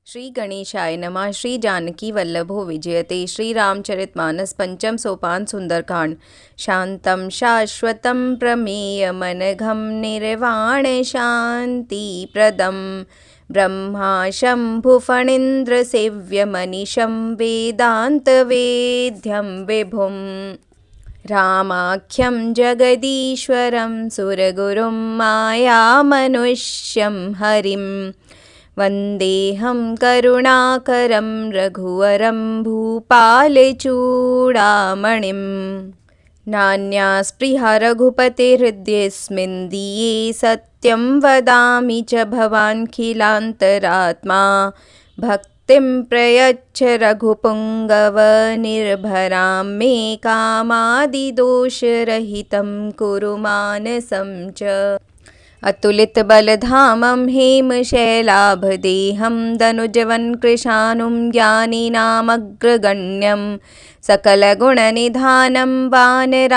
श्री गणेशाय नमः। श्री जानकी वल्लभो विजयते। श्री रामचरितमानस पंचम सोपान सुंदरकांड। शांतं शाश्वतं प्रमेयमनघं निर्वाण शांति प्रदं ब्रह्मा शंभुफणीन्द्र सेव्यमनिशं वेदांत वेद्यं विभुं रामाख्यं जगदीश्वरं सुरगुरुं मायामनुष्यं हरिं वन्देऽहं करुणाकरं रघुवरं भूपालचूडामणिं। नान्यास्पृहा रघुपतेर्हृदयेऽस्मिन् दिये सत्यं वदामि च भवान्खिलान्तरात्मा भक्तिं प्रयच्छ रघुपुङ्गव निर्भरां मे कामादिदोषरहितं कुरु मानसं च। अतुलितबलधामं हेमशैलाभदेहं दनुजवन्कृशानुं ज्ञानिनामग्रगण्यं सकलगुणनिधानं वानराणामधीशं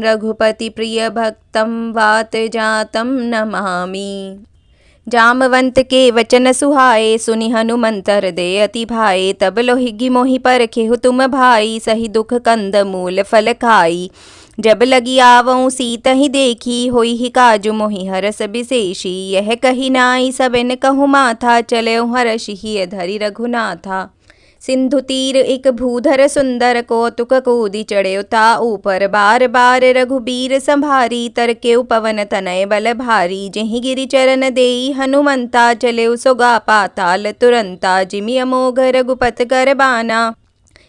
रघुपतिप्रियभक्तं वातजातं नमामि। जामवंत के वचन सुहाए सुनि हनुमंत हृदय अति भाए। तब लोहिगी मोहि परखेहु तुम भाई सही दुख कंद मूल फल खाई। जब लगी आवऊँ सीत ही देखी होई ही काजु मोहि हरस विशेषी। यह कही नाई सबन कहूँ माथा चले हर्षि धरि रघुनाथा। सिंधु तीर एक भूधर सुंदर कौतुक कूदी चढ़े ता ऊपर बार बार रघुबीर संभारी। तरके पवन तनय बल भारी जहि गिरि चरण देई हनुमंता चले सोगा पाताल तुरंता। जिमि अमोघ रघुपत कर बाना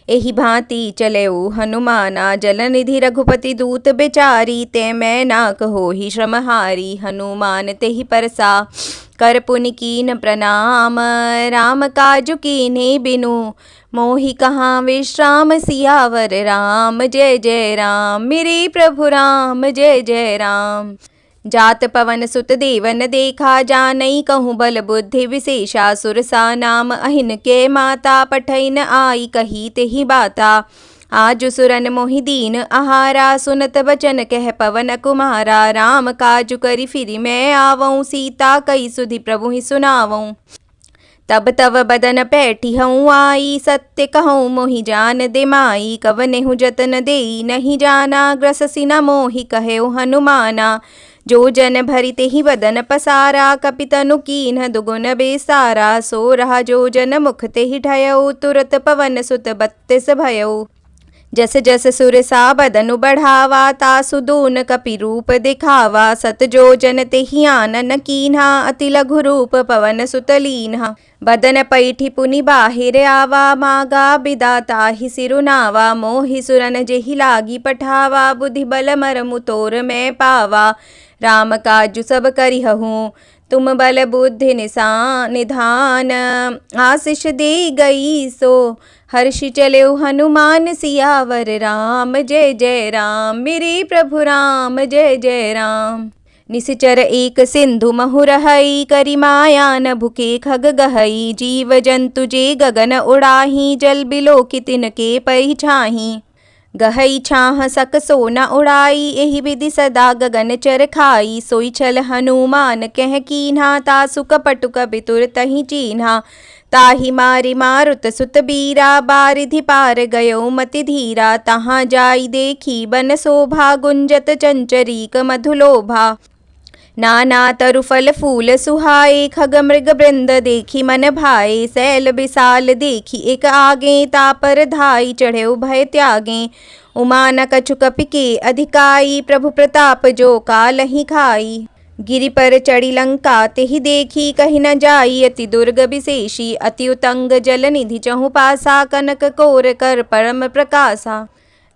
एहि भांति चलेऊ हनुमाना। जलनिधि रघुपति दूत बेचारी ते मैं नाक होहि श्रमहारी। हनुमान तेहि परसा कर पुनि कीन प्रणाम राम काजु कीन्हे बिनु मोहि कहाँ विश्राम। सियावर राम जय जय राम मेरे प्रभु राम जय जय राम। जात पवन सुत देवन देखा जानई कहूँ बल बुद्धि विशेषा। सुरसा नाम अहिन के माता पठैन आई कही तेहि बाता। आज सुरन मोहि दीन आहारा सुनत बचन कह पवन कुमारा। राम काजु करि फिरि मैं आवऊँ सीता कई सुधि प्रभु ही सुनावऊँ। तब तव बदन पैठी हूँ आई सत्य कहूँ मोहि जान दे माई। कवनेहु जतन देई नहीं जाना ग्रससि न मोहि कहेउ हनुमाना। जो जन भरि तेहि बदन पसारा कपितनु कीन्ह दुगुन बेसारा। सो रहा जो जन मुख तेहि ढयऊ तुरत पवन सुत 32 भयऊ। जस जस सुरसा बदनु बढ़ावा तासु दून कपि रूप दिखावा। सत जो जन तेहि आनन कीन्हा अति लघु रूप पवन सुत लीन्हा। बदन पैठी पुनि बाहिर आवा मागा बिदा ताहि सिरुनावा। मोहि सुरन जेहि लागी पठावा बुद्धि बल मरमु तोर मैं पावा। राम काजु सब करिहूँ तुम बल बुद्धि निधान। आशीष दे गई सो हर्षि चलेउ हनुमान। सियावर राम जय जय राम मेरे प्रभु राम जय जय राम। निसिचर एक सिंधु महु रहई करि माया न भुके खग गहई। जीव जंतु जे गगन उड़ाही जल बिलोकि तिनके परिछाही। गहई छाह सक सोना उड़ाई एहि विधि सदा गगन चर खाई। सोई छल हनुमान कह कीन्हा तासु कपटु कबितुर तहि चीन्हा। ताहि मारि मारुत सुत बीरा बारिधि पार गयो मति धीरा। तहाँ जाई देखी बन शोभा गुंजत चंचरीक मधुलोभा। नाना तरु फल फूल सुहाए खग मृग वृंद देखी मन भाए। सैल विशाल देखी एक आगे तापर धाई चढ़े भय त्यागे। उमा न कछु कपि के अधिकाई प्रभु प्रताप जो कालहि खाई। गिरि पर चढ़ी लंका तेहि देखी कहि न जाई अति दुर्ग विशेषी। अति उतंग जल निधि चहु पासा कनक कोर कर परम प्रकाशा।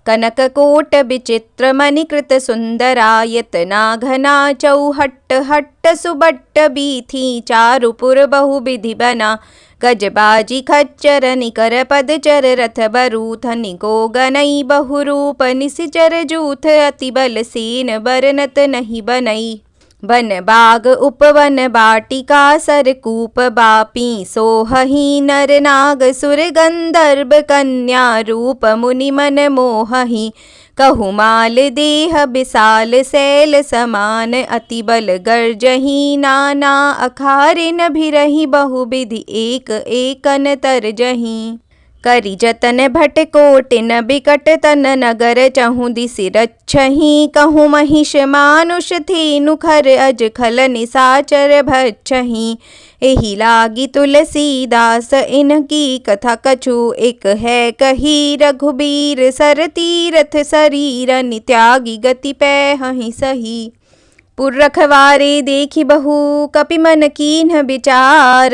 कनक कोट विचित्र मणिकृत सुंदरा यतना घना चौहट्ट हट्ट सुबट्ट बीथी। चारुपुर बहु विधि बना गजबाजी खच्चर निकर पदचर रथ बरूथनि को गनई। बहुरूप निसिचर जूथ अति बल सेन बरनत नहीं बनई। बन बाग उपवन बाटिका सरकूप बापी। सोहहि नर नाग सुर गंधर्व कन्या रूप मुनि मन मोहहि। कहु माल देह विशाल सैल समान, अति बल गर्जही नाना अखारे न भिरही, बहु विधि एक एकन तरजही। करि जतन भट कोटिन बिकट तन नगर, चहु दिसि रक्षही कहु महिष मानुष थेनु, खर अज खल निसाचर भक्षही। एहि लागी तुलसीदास इनकी कथा कछु, एक है कही रघुबीर सर तीरथ शरीर, नित्यागी गति पैहि सही। पुर रखवारे देखि बहु कपि मन कीन्ह विचार,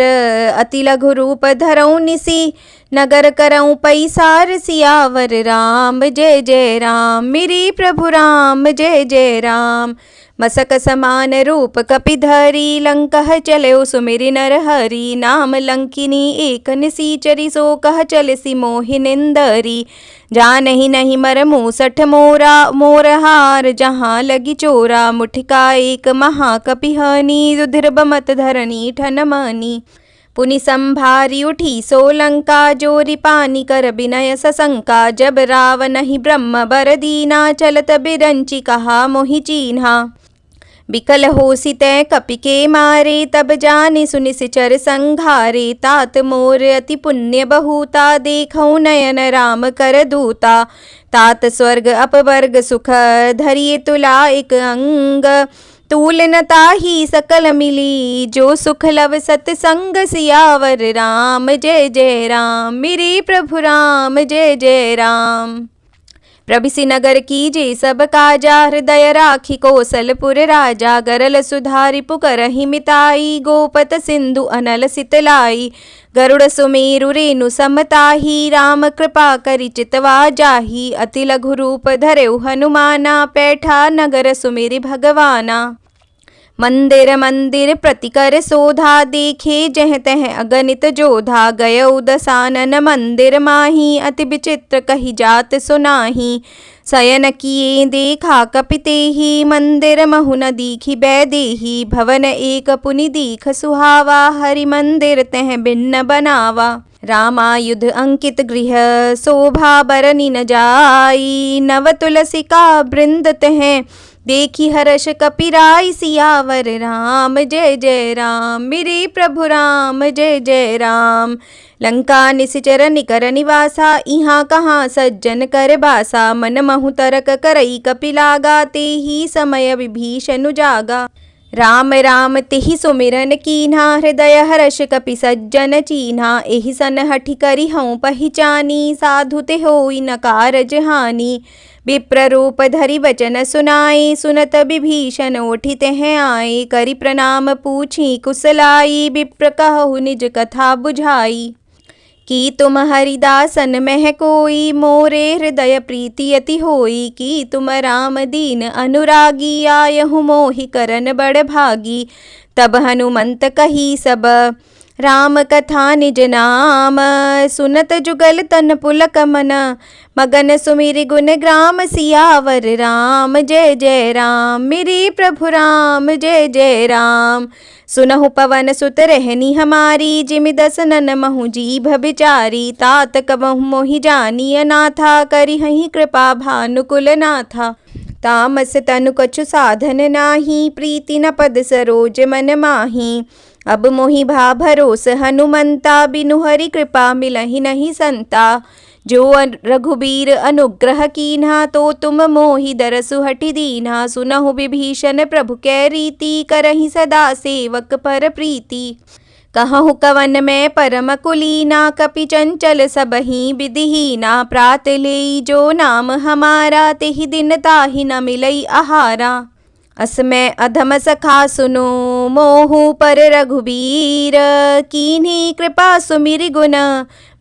अति लघु रूप धरऊ निसि नगर करऊँ पैसार। सियावर राम जय जय राम, मेरे प्रभु राम जय जय राम। मसक समान रूप कपि धरी, लंकह चले सुमिरि नर हरि। नाम लंकिनी एक निसीचरी, सो कह चलसी मोहि निंदरी। जानहि नहीं मर मूसठ मोरा, मोरहार जहाँ लगी चोरा। मुठिका एक महाकपिहनी, रुधिर बमत धरनी ठन मनी। पुनि संभारी उठी सोलंका, जोरि पानी कर विनय सशंका। जब रावण ही ब्रह्म बर दीना, चलत बिरंची कहा मोहि चीन्हा। बिकल होसि तै कपि के मारे, तब जानि सुनि सिचर संघारे। तात मोर अति पुण्य बहुता, देखऊँ नयन राम कर दूता। तात स्वर्ग अपवर्ग सुख, धरिए तुला एक अंग। तूल न ताहि सकल मिली, जो सुख लव सतसंग। सियावर राम जय जय राम, मेरे प्रभु राम जय जय राम। प्रभिसि नगर कीजे सब काजा, हृदय राखी कौशलपुर राजा। गरल सुधारि पुकरहि मिताई, गोपत सिंधु अनल सितलाई। गरुड़ सुमेरु रेणु समताही, राम कृपा करि चितवा जाही। अति लघु रूप धरेउ हनुमाना, पैठा नगर सुमिरि भगवाना। मंदिर मंदिर प्रतिकर शोधा, देखे जह तह अगणित जोधा। गयउ दसानन मंदिर माही, अति विचित्र कही जात सुनाही। शयन किए देखा कपि तेहि, मंदिर महु न दीखि बैदेही। भवन एक पुनि दीख सुहावा, हरि मंदिर तह भिन्न बनावा। रामायुध अंकित गृह, शोभा बरनि न जाई। नव तुलसिका बृंद तह, देखी हर्ष कपिराई। सियावर राम जय जय राम, मेरे प्रभु राम जय जय राम। लंका निसिचर निकर निवासा, इहाँ कहाँ सज्जन कर बासा। मन महु तरक करई कपि लागा, तेहि समय विभीषण जागा। राम राम तेहि सुमिरन कीन्हा, हृदय हर्ष कपि सज्जन चीन्हा। एहि सन हठि करि हऊँ पहिचानी, साधु ते होई न कारज हानि। विप्र रूप धरि वचन सुनाई, सुनत विभीषण उठि तह आए। करि प्रणाम पूछी कुशलाई, विप्र कहु निज कथा बुझाई। कि तुम हरिदासन मह कोई, मोरे हृदय प्रीति अति होई। कि तुम राम दीन अनुरागी, आयहु मोहि करन बड़ भागी। तब हनुमंत कही सब राम कथा निज नाम, सुनत जुगल तन पुलक मन। मगन सुमिरि गुण ग्राम, सियावर राम जय जय राम, मेरे प्रभु राम जय जय राम। सुनहु पवन सुत रहनी हमारी, जिमि दसनन महु जीभ बिचारी। तात कबहु मोहि जानी अनाथा, करिहहि कृपा भानुकुल नाथा। तामस तनु कछु साधन नाही, प्रीति न पद सरोज मन माही। अब मोहि भा भरोस हनुमंता, बिनु हरि कृपा मिलहि नहीं संता। जो रघुबीर अनुग्रह कीन्हा, तो तुम मोहि दरसु हठि दीन्हा। सुनहु विभीषण प्रभु कै रीति, करहि सदा सेवक पर प्रीति। कहूँ कवन में परम कुलीना, कपि चंचल सबहि विधिहीना। प्रात लेई जो नाम हमारा, तेहि दिन ताहि न मिलई आहारा। असमय अधम सखा सुनो, मोहु पर रघुबीर। कीन्ही कृपा सुमिरि गुण,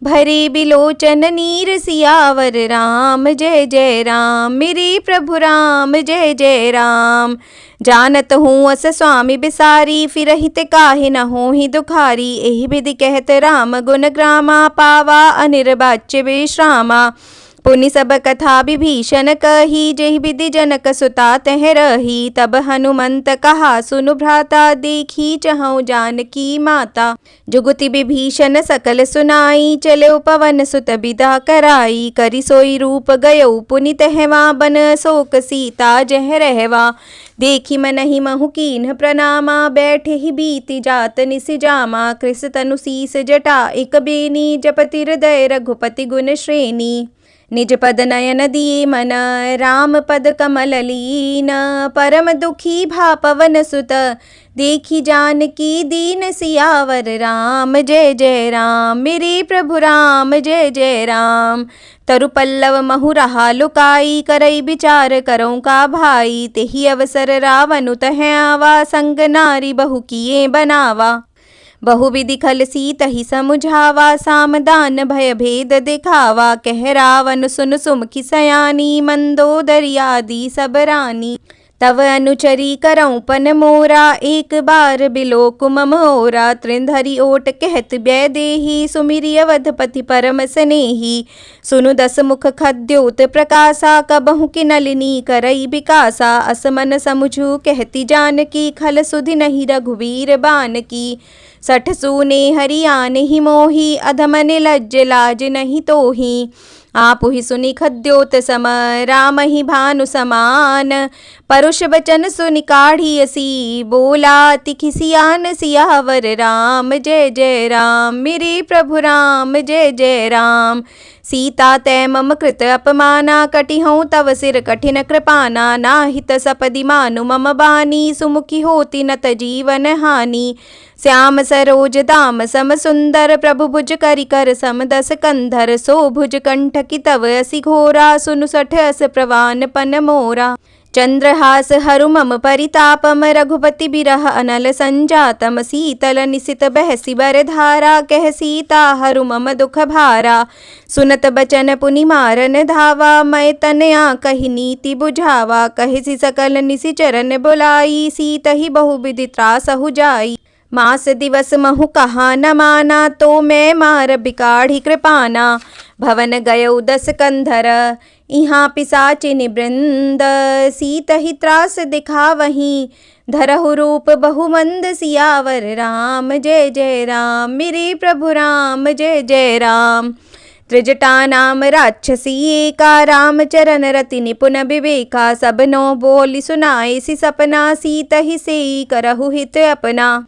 भरे बिलोचन नीर। सियावर राम जय जय राम, मेरे प्रभु राम जय जय राम। जानत हूँ अस स्वामी बिसारी, फिरहित काहे न होहि दुखारी। एहि विधि कहत राम गुण ग्रामा, पावा अनिर्वाच्य विश्रामा। पुनि सब कथा विभीषण कही, जेहि विधि जनक सुता तह रही। तब हनुमंत कहा सुनु भ्राता, देखी चहु जानकी माता। जुगुति विभीषण सकल सुनाई, चले पवन सुत बिदा कराई। करि सोई रूप गयौ पुनि तहवा, बन शोक सीता जह रहवा। देखी मनहि महु कीन्ह प्रणामा, बैठे ही बीति जात निस जामा। कृस तनु शीस जटा एक बेनी, जपति हृदय रघुपति गुण श्रेणी। निज पद नयन दिए मन, राम पद कमल लीन। परम दुखी भा पवन सुत, देखी जानकी दीन सियावर राम। जय जय राम मेरे प्रभु राम, जय जय राम। तरु पल्लव महु रहा लुकाई, करई विचार करऊँ का भाई। तेहि अवसर रावनु तह आवा, संग नारी बहु किए बनावा। बहुविधि खल सीतहि समुझावा, सामदान भय भेद दिखावा। कह रावण सुन सुमुखी सयानी, मंदोदरी आदि सब रानी। तव अनुचरी करऊँ पन मोरा, एक बार बिलोक मम ओरा। त्रिंधरी ओट कहत व्यय देही, सुमिरि अवधपति परम स्नेही। सुनु दस मुख खद्योत प्रकाशा, कबहु कि नलिनी करई विकासा। असमन समुझू कहती जानकी, खल सुधि नहीं रघुवीर बानकी। सठ सूने हरियान ही मोही, अधमन लज्ज लाज नहीं तोही। आपु ही सुनि खद्योत सम, राम ही भानु समान। परुष बचन सुनि काढ़ियसी, बोला तिखि सियान सियावर राम। जय जय राम मेरे प्रभु राम, जय जय राम। सीता तै मम कृत अपमाना, कटिहऊँ तव सिर कठिन कृपाना। नाहित सपदि मानु मम बानी, सुमुखी होती नत जीवन हानि। श्याम सरोज दाम सम सुंदर, प्रभु भुज करि कर सम दस कंधर। सो भुज कंठ की तव असि घोरा, सुनु सठ अस प्रवान पन मोरा। चंद्रहास हरु मम परितापम, रघुपति बिरह अनल संजातम। शीतल निसित बहसि बर धारा, कह सीता हरु मम दुख भारा। सुनत बचन पुनि मारन धावा, मैं तनया कहि नीति बुझावा। कहिसि सकल निशिचरन बुलाई, सीतहि बहुविधि त्रासहु जाई। मास दिवस महु कहा न माना, तो मैं मार बिकाढ़ी कृपाना। भवन गयौ दस कंधर, इहाँ पिसाचिनि वृंद। सीतहि त्रास दिखावहीं, धरहु रूप बहुमंद सियावर राम। जय जय राम मेरे प्रभु राम, जय जय राम। त्रिजटा नाम राक्षसी एका, राम चरण रति निपुन विवेका। सब नो बोली सुनाए सि सपना, सीतहि सेई करहु हित अपना।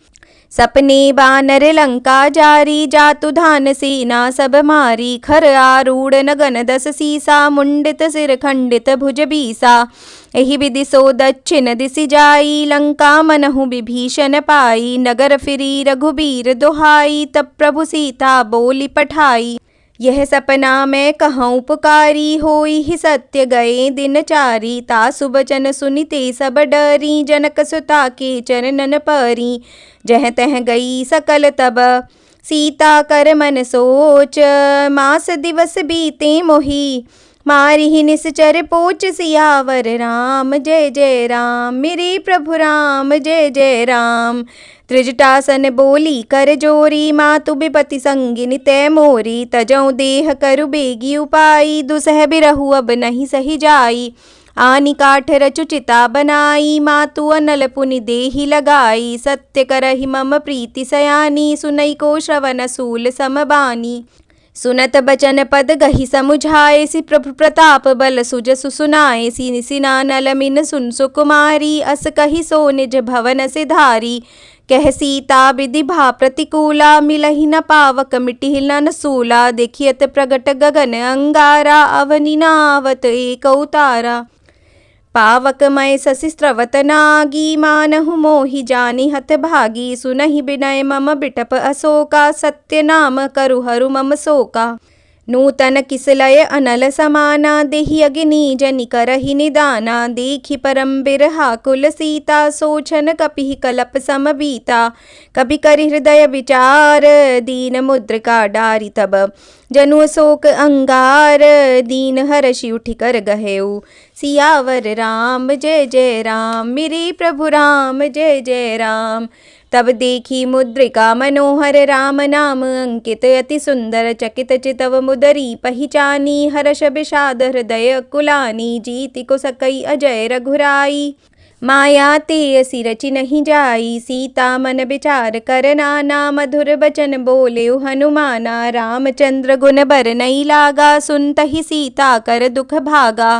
सपने बानर लंका जारी, जातु धान सेना सब मारी। खर आरूढ़ नगन दस सीसा, मुंडित सिर खंडित भुज बीसा। एहि विधि सो दक्षिण दिसि जाई, लंका मनहु विभीषण पाई। नगर फिरी रघुबीर दुहाई, तब प्रभु सीता बोली पठाई। यह सपना मैं कहूँ पुकारी, होई ही सत्य गए दिन चारी। तासु बचन सुनिते सब डरी, जनक सुता के चरणन परी। जह तह गई सकल तब, सीता कर मन सोच। मास दिवस बीते मोही, मारी ही निश्चर पोच। सियावर राम जय जय राम मेरे प्रभु राम, जय जय राम। त्रिजटासन बोली कर जोरी, मातु विपति संगिनी तै मोरी। तजौ देह करु बेगी उपाई, दुसह बिरहु अब नहीं सही जाई। आनी काठ रचु चिता बनाई, मातु अनल पुनि देहि लगाई। सत्य करहि मम प्रीति सयानी, सुनई को श्रवण सूल समबानी। सुनत बचन पद गहि समुझाए, सि प्रभु प्रताप बल सुजसु सुनाए। सिना नल मिन सुन सुकुमारी, अस कहि सो निज भवन सिधारी। कह सीता विधि भा प्रतिकूला, मिलहि न पावक मिटिहि न सूला। देखियत प्रगट गगन अंगारा, अवनि नावत एक उतारा। पावक मय शशि स्रवत नागी, मानहु मोहि जानि हत भागी। सुनहि विनय मम बिटप अशोका, सत्य नाम करु हरु मम शोका। नूतन किसलय अनल समाना, देहि अग्नि जनि करहि निदाना। देखि परम बिरहा कुल सीता, सोचन कपिहि कलप समबीता। कपि करि हृदय विचार, दीन मुद्रिका डारि तब। जनु शोक अंगार, दीन हरषि उठि कर गहेउ। सियावर राम जय जय राम मेरे प्रभु राम, जय जय राम। तब देखी मुद्रिका मनोहर राम नाम अंकित अति सुंदर चकित चितव मुदरी पहिचानी हर्ष विषाद हृदय कुलानी जीति को सकई अजय रघुराई माया ते असी रचि नहीं जाई सीता मन विचार कर नाना मधुर बचन बोले हनुमाना रामचंद्र गुण बर नहीं लागा सुनतहि सीता कर दुख भागा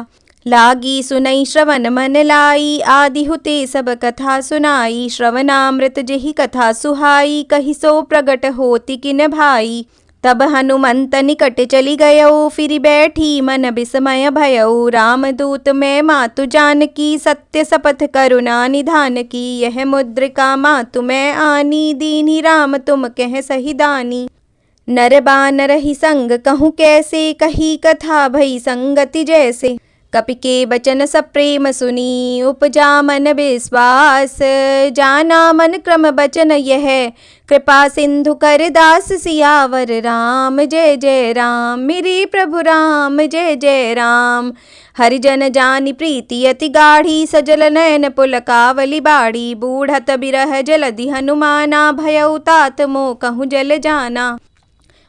लागी सुनई श्रवण मन लाई आदि हुते सब कथा सुनाई श्रवणामृत जेहि कथा सुहाई कहि सो प्रगट होति किन भाई तब हनुमंत निकट चली गयो फिर बैठी मन विस्मय भयऊ रामदूत मैं मातु जानकी सत्य सपथ करुणा निधान की यह मुद्रिका मातु मैं आनी दीन्ही राम तुम कह सही दानी नर बानर ही संग कहूँ कैसे कही कथा भई संगति जैसे कपि के बचन सब प्रेम सुनी उपजा मन विश्वास जाना मन क्रम बचन यह कृपा सिंधु कर दास सियावर राम जय जय राम मेरे प्रभु राम जय जय राम हरिजन जानि प्रीति अति गाढ़ी सजल नयन पुलकावली बाड़ी बूढ़त बिरह जलधि हनुमाना भयउ तात मो कहूँ जल जाना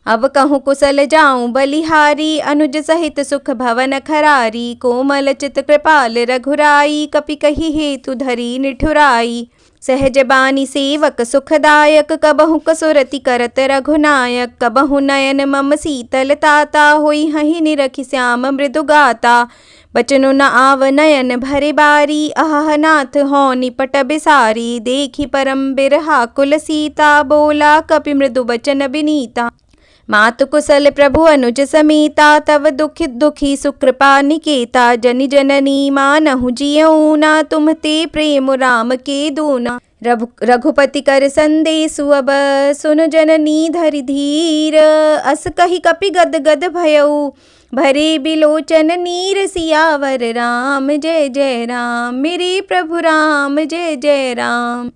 अब कहूँ कुशल जाऊं बलिहारी अनुज सहित सुख भवन खरारी कोमल चित कृपाल रघुराई कपि कही हेतु धरी निठुराई सहज बानी सेवक सुखदायक कबहु कसुरति करत रघुनायक कबहु नयन मम शीतल ताता होई हहि निरखि श्याम मृदु गाता बचनु न आव नयन भरे बारी अह नाथ हो निपट बिसारी देखी परम बिरहा कुल सीता बोला कपि मृदु बचन बिनीता मातु कुशल प्रभु अनुज समीता तव दुखित दुखी सुकृपा निकेता जनि जननी मानहु जियऊ ना तुम ते प्रेम राम के दूना रघुपति कर संदेशु अब सुन जननी धरि धीर अस कही कपि गद गद भयऊ भरे बिलोचन नीर सियावर राम जय जय राम मेरे प्रभु राम जय जय राम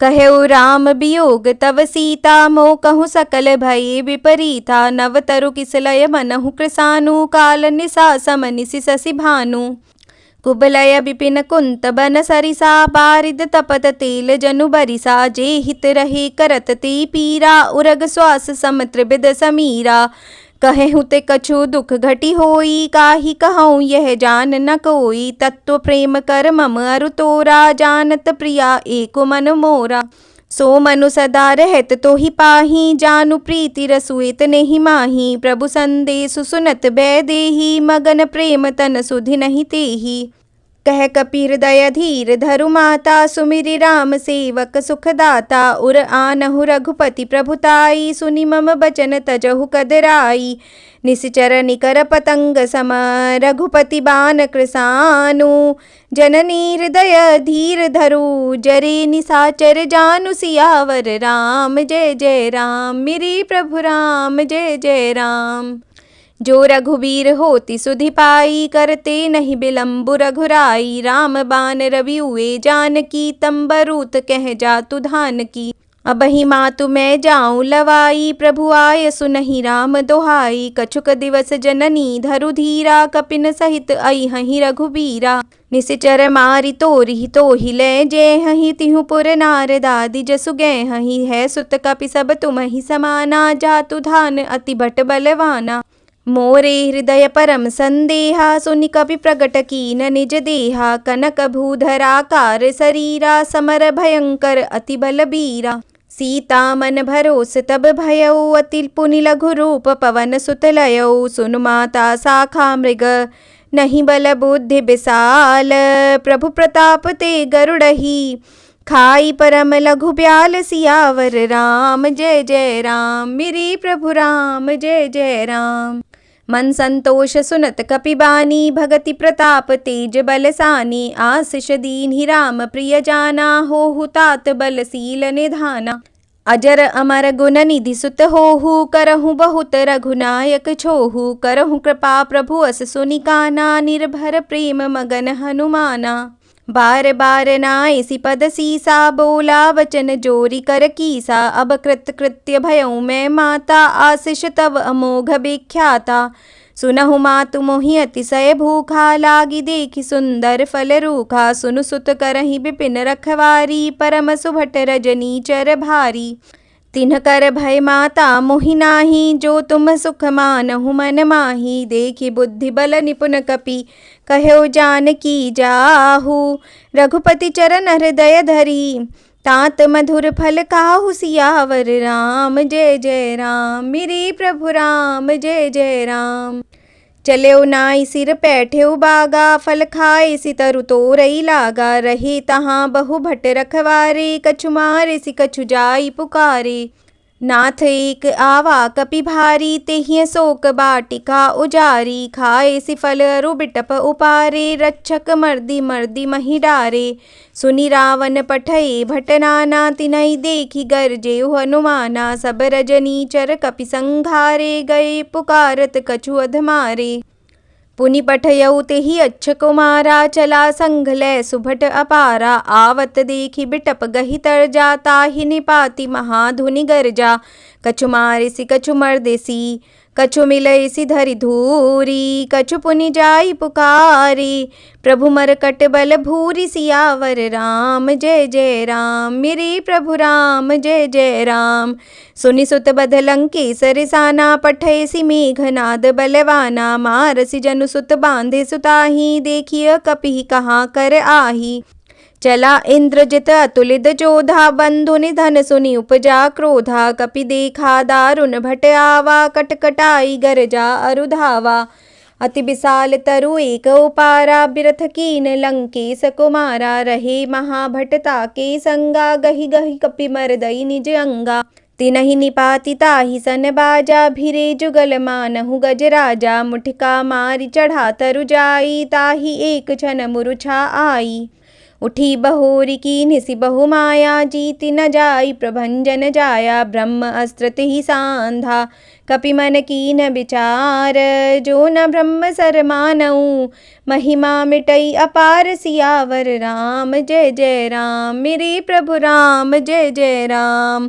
कहऊ राम वियोग तव सीता मोह कहूँ सकल भय विपरीता नव तरु किसलय मनहु कृसानु काल निशा समनिसि शशि भानु कुबलय विपिन कुंत बन सरिसा बारिद तपत तेल जनु बरिसा जे हित रहे करत ते पीरा उरग श्वास सम त्रिविध समीरा कहे हुते कछु दुख घटी होई काहि कहूँ यह जान न कोई तत्व प्रेम कर मम अरु तोरा जानत प्रिया एको मन मोरा सो मनु सदा रहत तो ही पाही जानु प्रीति रसुएत नहीं माही प्रभु संदेशु सुनत बै देही मगन प्रेम तन सुधि नहीं तेही कह कपि हृदय धीर धरु माता सुमिरि राम सेवक सुखदाता उर आनहु रघुपति प्रभुताई सुनि मम बचन तजहु कदराई निश्चर निकर पतंग सम रघुपति बान कृसानु जननी हृदय धीर धरु जरे निसाचर जानु सियावर राम जय जय राम मेरे प्रभु राम जय जय राम जो रघुबीर होति सुधि पाई करते नहीं बिलम्बु रघुराई राम बान रवि हुए जानकी तंबरूत कह जातु धान की अबहि मातु मैं जाऊं लवाई प्रभु आय सुनहि राम दोहाई कछुक दिवस जननी धरु धीरा कपिन सहित आई हहि रघुबीरा निश्चर मारि तोरि तोहि ले जय हहि तिहु पुर नार दादि जसु गए हहि है सुत कपि सब तुम ही समाना जातु धान अति भट बलवाना मोरे हृदय परम संदेहा सुनि कपि प्रगट कीन निज देहा कनक भूधराकार शरीरा समर भयंकर अति बलबीरा सीता मन भरोस तब भयऊ अति पुनि लघु रूप पवन सुत लयऊ सुनु माता शाखा मृग नहीं बल बुद्धि विशाल प्रभु प्रताप ते गरुड़ही खाई परम लघु ब्याल सियावर राम जय जय राम मेरे प्रभु राम जय जय राम मन संतोष सुनत कपिबानी भगति प्रताप तेज बलसानी आशीष दीन्हि राम प्रिय जाना होहु तात बलशील निधाना अजर अमर गुण निधि सुत होहु करहु बहुत रघुनायक छोहु करहु कृपा प्रभु अस सुनि काना निर्भर प्रेम मगन हनुमाना बार बार नाइसी पद सीसा बोला वचन जोरी कर कीसा अब कृत कृत्य भयऊ मैं माता आशीष तव अमोघ विख्याता सुनहु मातु मोहि अतिशय भूखा, लागी देखी सुंदर फल रूखा। सुनु सुत करहि विपिन रखवारी, परम सुभट रजनी चर भारी। तिन्ह कर भय माता मोहि नाही, जो तुम सुख मानहु मन माही। देखी बुद्धि बल निपुन कपि, कह्यो जानकी जाहु। रघुपति चरण हृदय धरी, तात मधुर फल खाहु। सियावर राम जय जय राम, मेरे प्रभु राम जय जय राम। चल्यो नाई सिर पैठ्यो बागा, फल खाए सि तरु तोरई लागा। रहे तहाँ बहु भट रखवारे, कछु मारे सि कछु जाई पुकारे। नाथ एक आवा कपि भारी, तेहि शोक बाटिका उजारी। खाए सि फल अरु बिटप उपारे, रक्षक मर्दी मर्दी महि डारे। सुनि रावण पठए भट नाना, तिनहि देखी गरजेउ हनुमाना। सब रजनीचर कपि संघारे, गए पुकारत कछु अधमारे। पुनि पठयउ तेहि अच्छ कुमारा, चला संघ लै सुभट अपारा। आवत देखि बिटप गहि तरजा, ताहि निपाति महाधुनि गरजा। कछु मारेसि कछु मर्देसि, कछु मिलयसि धरि धूरी। कछु पुनि जाई पुकारे, प्रभु मरकट बल भूरि। सियावर राम जय जय राम, मेरे प्रभु राम जय जय राम। सुनि सुत बध लंकेश रिसाना, पठय सि मेघनाद बलवाना। मारसि जनु सुत बांधे सुताही, देखिय कपि कहाँ कर आही। चला इंद्रजित अतुलित जोधा, बंधु निधन सुनि उपजा क्रोधा। कपि देखा दारुण भट आवा, कटकटाई गरजा अरु धावा। अति विशाल तरु एक उपारा, बिरथ कीन लंकेश कुमारा। रहे महाभट ताके संगा, गहि गहि कपि मरदई निज अंगा। तिनहि निपाति ताहि सन बाजा, भिरे जुगल मानहु गजराजा। मुठिका मारि चढ़ा तरु जाई, ताहि एक क्षण मुरुछा आई। उठी बहोरी कीन्हि बहु माया, जीति न जाई प्रभंजन जाया। ब्रह्म अस्त्र तिहि सांधा, कपि मन कीन्ह विचार। जो न ब्रह्म सर मानऊ, महिमा मिटई अपार। सियावर राम जय जय राम, मेरे प्रभु राम जय जय राम।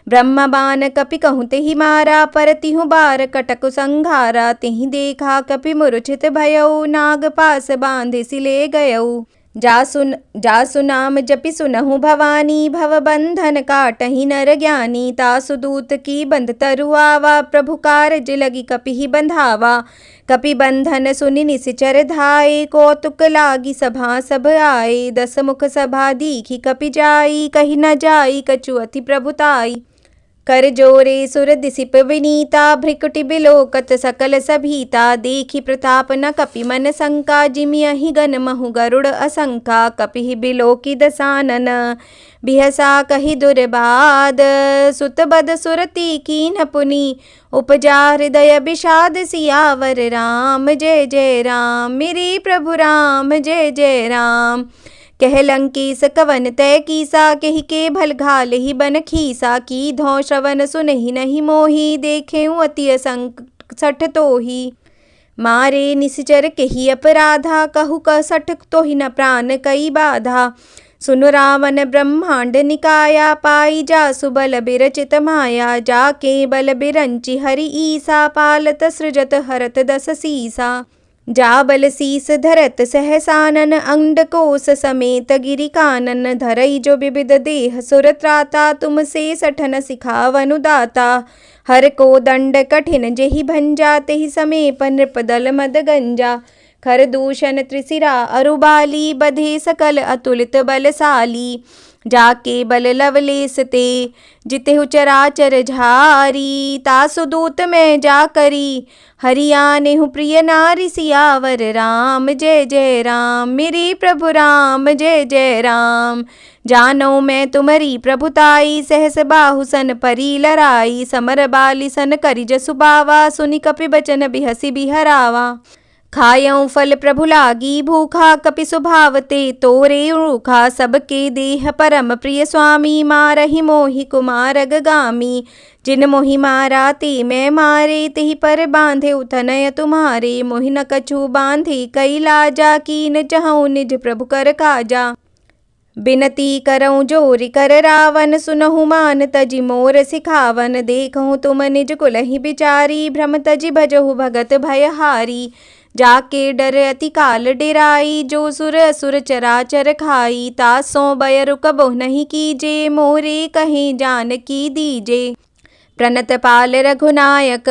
ब्रह्म बान कपि कहूँ तेहि मारा, पर तिहु बार कटकु संघारा। तिहि देखा कपि मूर्छित भयउ, नाग पास बांधे सि ले गयउ। जासु नाम जपि सुनहु भवानी, भव बंधन काटहि नर ज्ञानी। तासु दूत की बंध तरु आवा, प्रभु कारज लगी कपिहि बंधावा। कपि बंधन सुनि निसिचर धाये, कौतुक लागी सभा सब आए। 10 मुख सभा दीखि कपि जाई, कहि न जाई कछु अति प्रभुताई। कर जोरे सुर दिसिप विनीता, भ्रिकुटि बिलोकत सकल सभीता। देखि प्रताप न कपि मन शंका, जिमियहि गन महु गरुड़ असंका। कपिहि बिलोकि दसानन, बिहसा कहि दुर्बाद। सुत बद सुरति कीन्ह पुनि, उपजा हृदय विषाद। सियावर राम जय जय राम, मेरे प्रभु राम जय जय राम। कह लंकेश कवन तय कीसा, कहि के भल घाल ही बन खीसा। की धौ श्रवण सुनहि नहीं मोही, देखेऊ अति असंकट तोही। मारे निश्चर केहि अपराधा, कहु कसठ तोहि न प्राण कई बाधा। सुनु रावण ब्रह्मांड निकाया, पाई जासु बल बिरचित माया। जाके बल बिरंचि हरि ईसा, पालत सृजत हरत 10 सीसा। जा बल शीस धरत सहसानन, अंडकोश समेत गिरि कानन। धरई जो विविध देह सुर त्राता, तुम से सठन सिखावनु दाता। हर को दंड कठिन जेहि भंजा, तेहि समेप नृपदल मद गंजा। खर दूषण त्रिशिरा अरुबाली, बधे सकल अतुलित बलशाली। जाके बल लवलेस ते, जितेहु चराचर झारी। तासु दूत में जा करी, हरियानेहु प्रिय नारी। सियावर राम जय जय राम, मेरे प्रभु राम जय जय राम। जानो मैं तुम्हारी प्रभुताई, सहस बाहु सन परी लराई। समर बाली सन करि जसु बावा, सुनि कपि बचन बिहसि बिहरावा। खायऊ फल प्रभु लागी भूखा, कपि स्वभाव ते तोरे रूखा। सबके देह परम प्रिय स्वामी, मारहि मोहि कुमारग गामी। जिन मोहि मारा ते मैं मारे, तेहि पर बांधे उतनय तुम्हारे। मोहि न कछु बांधे कई लाजा, कीन चहु निज प्रभु कर काजा। बिनती करऊँ जोरि कर रावण, सुनहु मान तजि मोर सिखावन। देखहु तुम निज कुलहि बिचारी, भ्रम तजि भजहु भगत भयहारी। जाके डर अति काल डेराई, जो सुर असुर चराचर खाई। तासों भय रुकबहु नहीं कीजे, मोरे कहे जानकी दीजे। प्रणत पाल रघुनायक,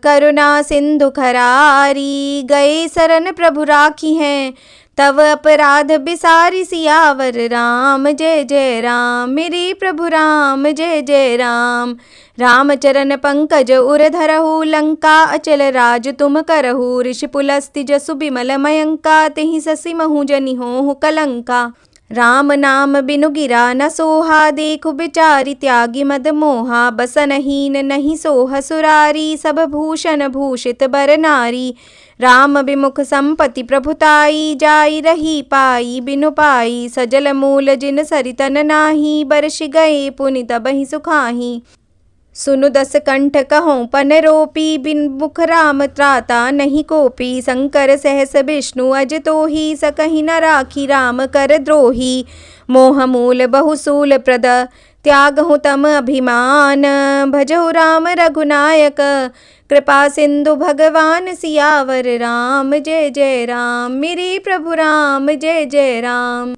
करुणा सिंधु खरारी। गए शरण प्रभु राखी हैं, तव अपराध बिसारी। सियावर राम जय जय राम, मेरे प्रभु राम जय जय राम। राम चरण पंकज उर धरहु, लंका अचल राज तुम करहु। ऋषि पुलस्त्य जसु बिमल मयंका, तेहि ससि महु जनि होहु कलंका। राम नाम बिनु गिरा न सोहा, देखु बिचारी त्यागी मद मोहा। बसनहीन नहीं सोह सुरारी, सब भूषण भूषित बर नारी। राम विमुख संपत्ति प्रभुताई, जाई रही पाई बिनु पाई। सजल मूल जिन सरितन नाही, बरसि गए पुनि तबहि सुखाही। सुनु दस कंठ कहूँ पन रोपी, बिन मुख राम त्राता नहीं कोपी। शंकर सहस विष्णु अज तोहि, सकहि न राखी राम कर द्रोही। मोह मूल बहुसूल प्रद, त्यागहु तम अभिमान। भजहु राम रघुनायक, कृपा सिंधु भगवान। सियावर राम जय जय राम, मेरे प्रभु राम जय जय राम।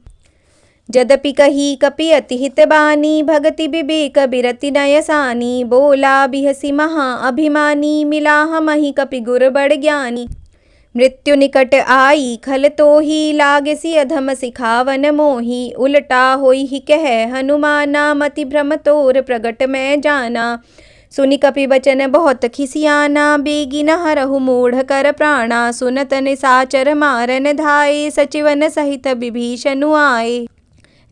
जदपि कही कपि अति हित बानी, भगति विवेक बिरति नयसानी। बोला बिहसी महा अभिमानी, मिला हमहि कपि गुर बड़ ज्ञानी। मृत्यु निकट आई खल तोहि, लागसी अधम सिखावन मोहि। उलटा होई ही कह हनुमाना, मति भ्रम तोर प्रगट मैं जाना। सुनि कपि बचन बहुत खिसियाना, बेगी न हरहु मूढ़ कर प्राणा। सुनत निसाचर मारन धाये, सचिवन सहित विभीषण आए।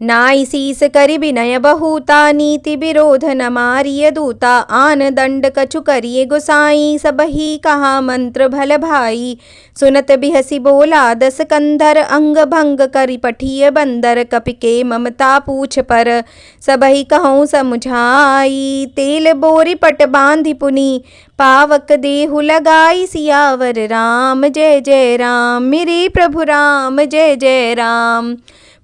नाई शीस करि विनय बहुता, नीति विरोध न मारिय दूता। आन दंड कछु करिए गोसाई, सबहि कहा मंत्र भल भाई। सुनत बिहसी बोला दस कंधर, अंग भंग करि पठिय बंदर। कपि के ममता पूछ पर, सबहि कहूँ समुझाई। तेल बोरी पट बांधि पुनि, पावक देहु लगाई। सियावर राम जय जय राम, मेरे प्रभु राम जय जय राम।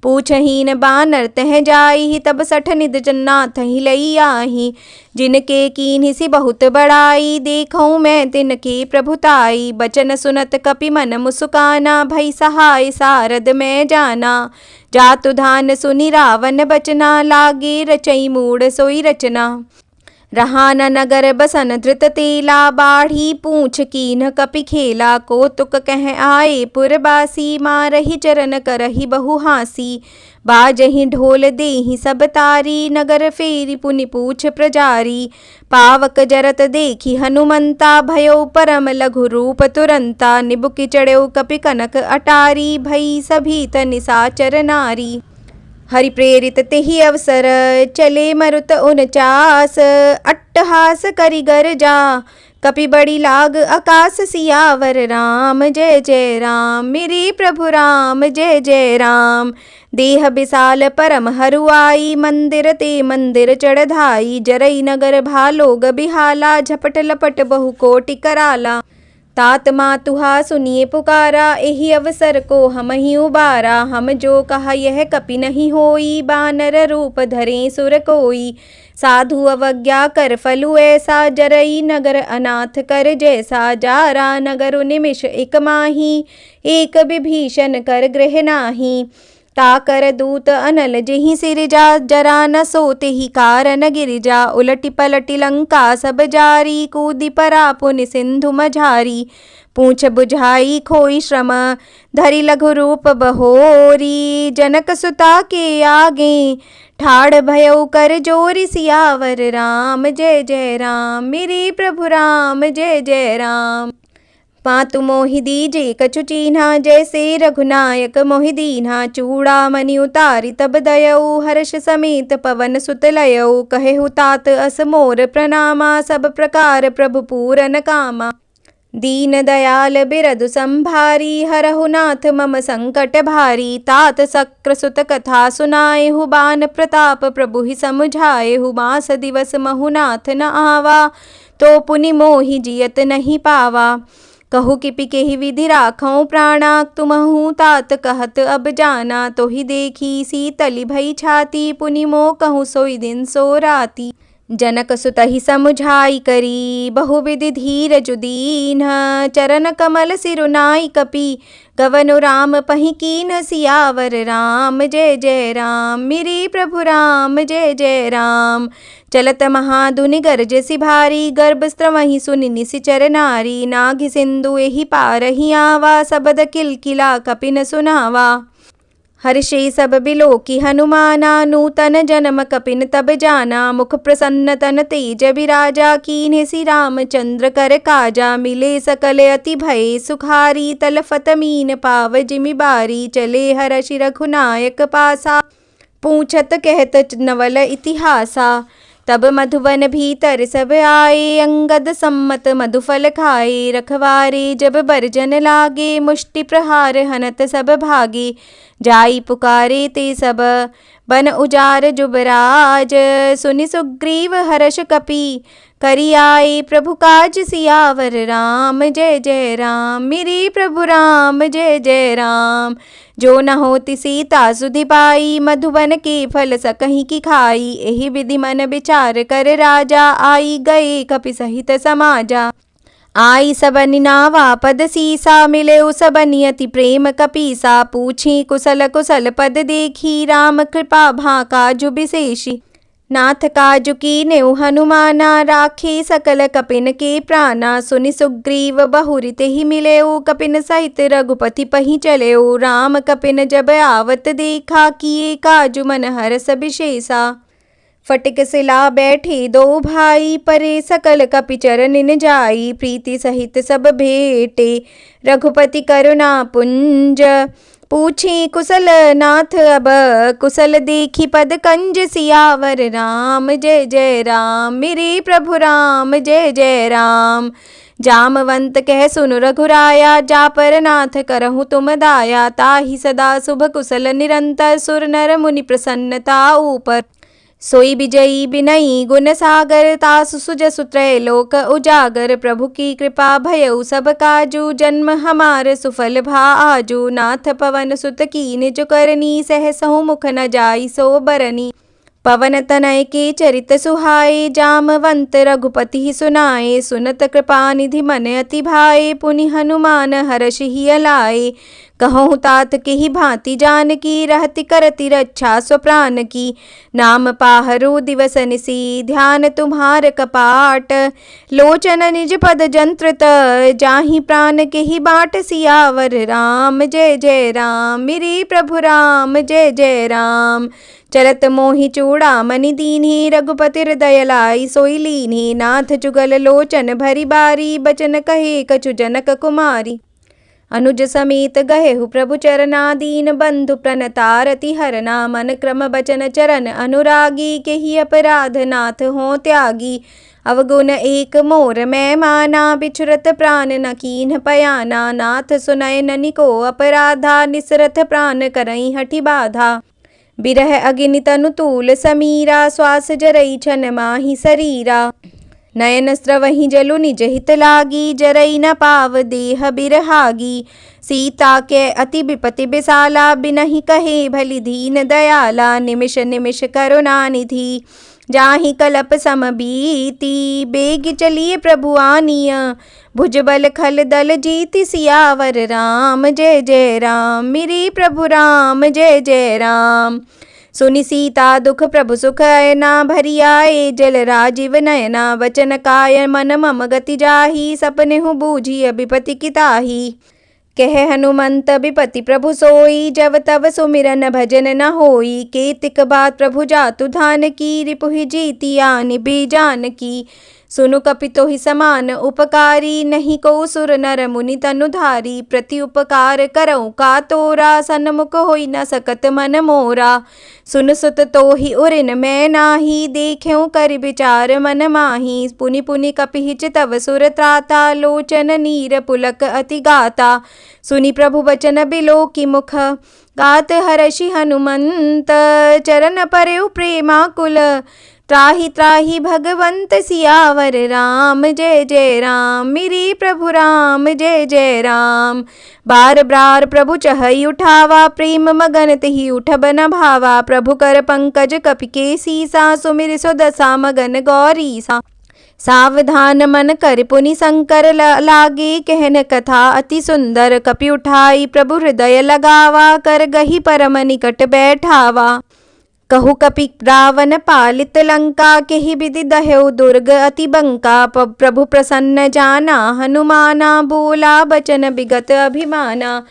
पूछहीन बानर तह जाई, तब सठ निध जन्नाथ ही लई आही। जिनके कीन्हि सी बहुत बड़ाई, देखऊँ मैं तिनके प्रभुताई। बचन सुनत कपि मन मुस्काना, भई सहाय सारद मैं जाना। जातु धान सुनि रावण बचना, लागे रचई मूढ़ सोई रचना। रहा न नगर बसन धृत तेला, बाढ़ी पूछ कीन्ह कपि खेला। कौतुक कह आए पुरबासी, मारहि चरण करहि बहु हासी। बाजहि ढोल देहि सब तारी, नगर फेरी पुनि पूछ प्रजारी। पावक जरत देखी हनुमंता, भयो परम लघु रूप तुरंता। निबुकि चढ़ऊ कपि कनक अटारी, भई सभीत निसाचर नारी। हरि प्रेरित तेहि अवसर, चले मरुत 49। अट्टहास करि गरजा, कपि बड़ी लाग आकाश। सियावर राम जय जय राम, मेरे प्रभु राम जय जय राम। देह विशाल परम हरुआई, मंदिर ते मंदिर चढ़धाई। जरई नगर भालोग बिहाला, झपट लपट बहु कोटि कराला। तात मातुहा सुनिए पुकारा, एहि अवसर को हम ही उबारा। हम जो कहा यह कपि नहीं होई, बानर रूप धरे सुर कोई। साधु अवज्ञा कर फलु ऐसा, जरई नगर अनाथ कर जैसा। जारा नगर निमिष एक माही, एक विभीषण कर गृह नाही। ताकर दूत अनल जेहि सिरजा, जरा न सोते ही कारण गिरिजा। उलटि पलटि लंका सब जारी, कूदि परा पुनि सिंधु मझारी। पूछ बुझाई खोई श्रम, धरि लघु रूप बहोरी। जनक सुता के आगे, ठाड़ भयउ कर जोरी। सियावर राम जय जय राम, मेरे प्रभु राम जय जय राम। मातु मोहि दीजे कछु चीन्हा, जैसे रघुनायक मोहि दीन्हा। चूड़ामणि उतारी तब दयऊ, हर्ष समेत पवन सुत लयऊ। कहेहु तात अस मोर प्रणामा, सब प्रकार प्रभु पूरन कामा। दीन दयाल बिरदु संभारी, हरहु नाथ मम संकट भारी। तात शक्र सुत कथा सुनाएहु, बान प्रताप प्रभु ही समुझाएहु। मास दिवस महु नाथ न आवा, तो पुनि मोहि जियत नहीं पावा। कहु किपि केहि विधि राखऊँ प्राणा, तुम्हु तात कहत अब जाना। तो ही देखी शीतली भई छाती, पुनि मोह कहूँ सोई दिन सो राती। जनक सुतहि समुझाई करी, बहुविधि धीरजु दीन्ह। चरण कमल सिरुनाई कपि, गवनु राम पहि कीन्ह। सियावर राम जय जय राम, मेरे प्रभु राम जय जय राम। चलत महाधुनि गरजसि भारी, गर्भ स्त्रवहि सुनि निशिचर नारी। नाघि सिंधु एहि पारहि आवा, सबद किलकिला कपि न सुनावा। हर्षे सब बिलोकी हनुमाना, नूतन जन्म कपिन तब जाना। मुख प्रसन्न तन तेज बिराजा, कीन्हे सि रामचंद्र कर काजा। मिले सकल अति भय सुखारी, तलफत मीन पाव जिमि बारी। चले हर्षि रघुनायक पासा, पूछत कहत नवल इतिहासा। तब मधुवन भीतर सब आए, अंगद सम्मत मधुफल खाए। रखवारे जब बरजन लागे, मुष्टि प्रहार हनत सब भागे। जाई पुकारे ते सब बन उजार जुबराज, सुनि सुग्रीव हर्ष कपि करि आए। प्रभु काज सियावर राम जय जय राम, मेरे प्रभु राम जय जय राम। जो न होति सीता सुधि पाई, मधुबन के फल सकहीं की खाई। एहि विधि मन विचार कर राजा, आई गए कपि सहित समाजा। आई सबनि नावा पद सीसा, मिले सबनि अति प्रेम कपीसा। पूछी कुशल कुशल पद देखी, राम कृपा भाका विशेषी। नाथ काजु कीन्हु हनुमाना, राखे सकल कपिन के प्राणा। सुनि सुग्रीव बहुरि तेहि मिलेउ, कपिन सहित रघुपति पहि चलेउ। राम कपिन जब आवत देखा, किए काजु मन हरष विशेषा। फटिक सिला बैठे दो भाई, परे सकल कपि चरनिन जाई। प्रीति सहित सब भेटे, रघुपति करुणा पुंज। पूछे कुशल नाथ अब कुशल देखी, पद कंज। सियावर राम जय जय राम, मेरे प्रभु राम जय जय राम। जामवंत कह सुनु रघुराया, जा पर नाथ करहु तुम दाया। ताहि सदा शुभ कुशल निरंतर, सुर नर मुनि प्रसन्नता ऊपर। सोई विजयी बिनई गुण सागर, तासु सुजसु त्रैलोक उजागर। प्रभु की कृपा भयउ सब काजू, जन्म हमार सुफल भा आजू। नाथ पवन सुत कीन्ह जो करनी, सहसहु मुख न जाई सो बरनी। पवन तनय के चरित सुहाए, जामवंत रघुपति सुनाए। सुनत कृपा निधि मन अति भाए, पुनि हनुमान हर्षि हिय लाए। कहूँ तात के ही भांति जानकी, रहति करति रक्षा स्वप्राण की। नाम पाहरु दिवस निसी, ध्यान तुम्हार कपाट। लोचन निज पद जंत्रित, जाहि प्राण के ही बाट। सियावर राम जय जय राम, मेरे प्रभु राम जय जय राम। चलत मोहि चूड़ामणि दीन्हि, रघुपति हृदय लाई सोई लीन्हि। नाथ जुगल लोचन भरी बारी, बचन कहे कछु जनक कुमारी। अनुज समेत गहेहु प्रभु चरना, दीन बंधु प्रणतारति हरना। मन क्रम बचन चरण अनुरागी, केहि अपराध नाथ हो त्यागी। अवगुण एक मोर मैं माना, बिछुरत प्राण न कीन्ह पयाना। नाथ सुनय ननिको अपराधा, निसरथ प्राण करई हठि बाधा। बिरह अग्नि तनु तूल समीरा, श्वास जरई छन माहि शरीरा। नयन स्रवहि जलु निज हित लागी, जरई न पाव देह बिरहागी। सीता के अति विपति विशाला, बिनहि कहे भली दीन दयाला। निमिष निमिष करुणा निधि, जाहि कलप सम बीती। बेग चलिए प्रभु आनिय, भुजबल खल दल जीति। सियावर राम जय जय राम, मेरे प्रभु राम जय जय राम। सुनि सीता दुख प्रभु सुख अयना, भरी आए जल राजीव नयना। वचन काय मन मम गति जाही, सपने हूँ बूझी अभिपति की ताही। कह हनुमंत विपति प्रभु सोई, जब तब सुमिरन भजन न होई। केतिक बात प्रभु जातु धान की, रिपुहि जीति आनि बेजान की। सुनु कपितो ही समान उपकारी, नहीं को सुर नर मुनि तनुधारी। प्रति उपकार करऊँ का तोरा, सन्मुख होई न सकत मन मोरा। सुन सुत तो ही उरिन मैं नाही, देख्यूं कर विचार मन माही। पुनि पुनि कपिहि तव सुर त्राता, लोचन नीर पुलक अति गाता। सुनि प्रभु बचन बिलोकी मुख, गात हर्षि हनुमंत। चरण परयु प्रेमाकुल, त्राहि त्राहि भगवंत सियावर राम, जय जय राम मेरे प्रभु राम, जय जय राम। बार बार प्रभु चहई उठावा, प्रेम मगन तिहि उठब न भावा। प्रभु कर पंकज कपि के सीसा, सुमिर सो दशा मगन गौरी सा। सावधान मन कर पुनि शंकर, लागे कहन कथा अति सुंदर। कपि उठाई प्रभु हृदय लगावा, कर गही परम निकट बैठावा। कहु कपि रावण पालित लंका, केहि विधि दह्यउ दुर्ग अति बंका। प्रभु प्रसन्न जाना हनुमाना, बोला बचन विगत अभिमाना।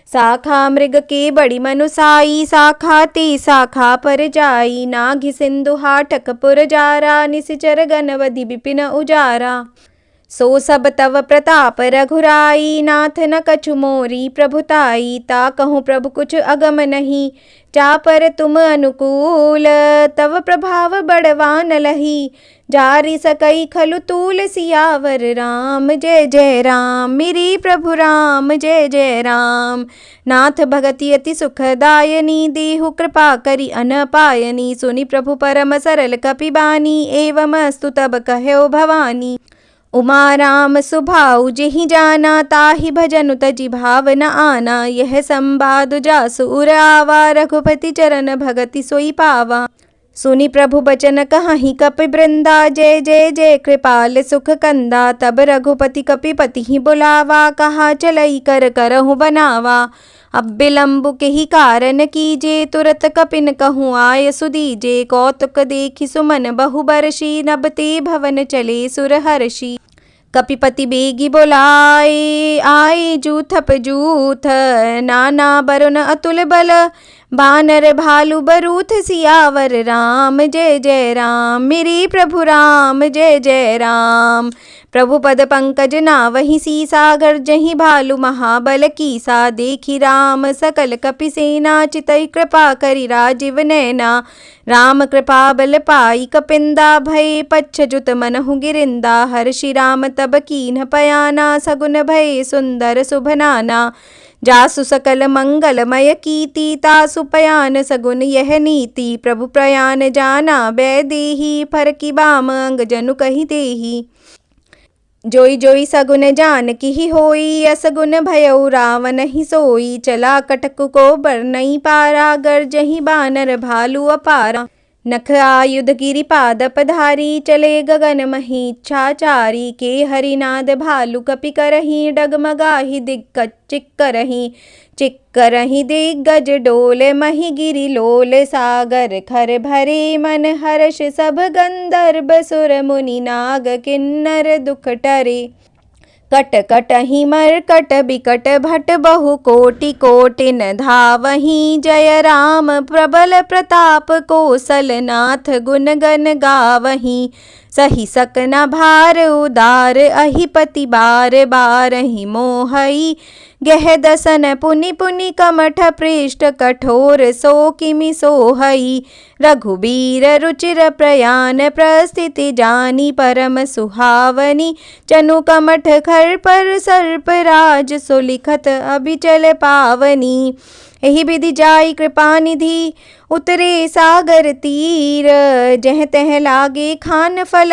शाखा मृग के बड़ी मनुसाई, शाखा ते शाखा पर जाई। नाघि सिंधु हाटक पुर जारा, निशिचर गनवधि विपिन उजारा। सो सब तव प्रताप रघुराई, नाथ न कछु मोरी प्रभुताई। ता कहूँ प्रभु कुछ अगम नहीं, जा पर तुम अनुकूल। तव प्रभाव बड़वान लही, जारि सकई खलु तूल। सियावर राम, जय जय राम मेरे प्रभु राम, जय जय राम। नाथ भगति अति सुखदायनी, देहु कृपा करि अनपायनी। सुनि प्रभु परम सरल कपिबानी, एवमस्तु तब कह्यो भवानी। उमा राम सुभाउ जेहि जाना, ताहि भजनु तजि भाव न आना। यह संवाद जासु उर आवा, रघुपति चरण भगति सोई पावा। सुनि प्रभु बचन कहाहि कपि वृंदा, जय जय जय कृपाल सुख कंदा। तब रघुपति कपिपति ही बुलावा, कहा चलई कर करहु बनावा। अब विलंबु केहि कारण कीजे, तुरत कपिन कहूँ आय सुदीजे। कौतुक देखि सुमन बहु बरषि, नब ते भवन चले सुर हर्षि। कपिपति बेगी बोलाए, आए जूथप जूथ। नाना बरुन अतुल बल, बानर भालु बरूथ। सियावर राम, जय जय राम मेरे प्रभु राम, जय जय राम। प्रभु पद पंकज नावहि सीसा, गर्जहि भालु महाबल कीसा। देखि राम सकल कपि सेना, चितई कृपा करि राजीव नैना। राम कृपा बल पाई कपिंदा, भय पच्छजुत मनहु गिरिंदा। हर्षि राम तब कीन्ह पयाना, सगुन भय सुंदर शुभनाना। जासु सकल मंगलमय कीर्ति, तासु पयान सगुन यह नीति। प्रभु प्रयान जाना बैदेही, फरकी बाम अंग जनु कहि देही। जोई जोई सगुन जानकी ही होई, असगुन भयउ रावण ही सोई। चला कटक को बरनई पारा, गर्जहि बानर भालु अपारा। नख आयुध गिरिपाद पधारी, चले गगन महीच्छाचारी। के हरिनाद भालु कपि करही, डगमगाहि दिग्गज चिक्करही। चिक्करही दिग्गज डोल, मही गिरि लोल। सागर खर भरे मन हर्ष, सब गंधर्व सुर मुनि नाग किन्नर दुख टरे। कट कटहि मरकट बिकट भट, बहु कोटि कोटिन धावहि। जय राम प्रबल प्रताप, कौशल नाथ गुण गन गावहि। सही सक न भार उदार, अहिपति बार बारहि मोहई। गह दसन पुनि पुनि कमठ, पृष्ठ कठोर सो किमि सोहई। रघुबीर रुचिर प्रयान, प्रस्थिति जानी परम सुहावनी। चनु कमठ खर पर सर्प राज, सो लिखत अभिचल पावनी। एहि विधि जाई कृपा निधि, उतरे सागर तीर। जह तह लागे खान फल,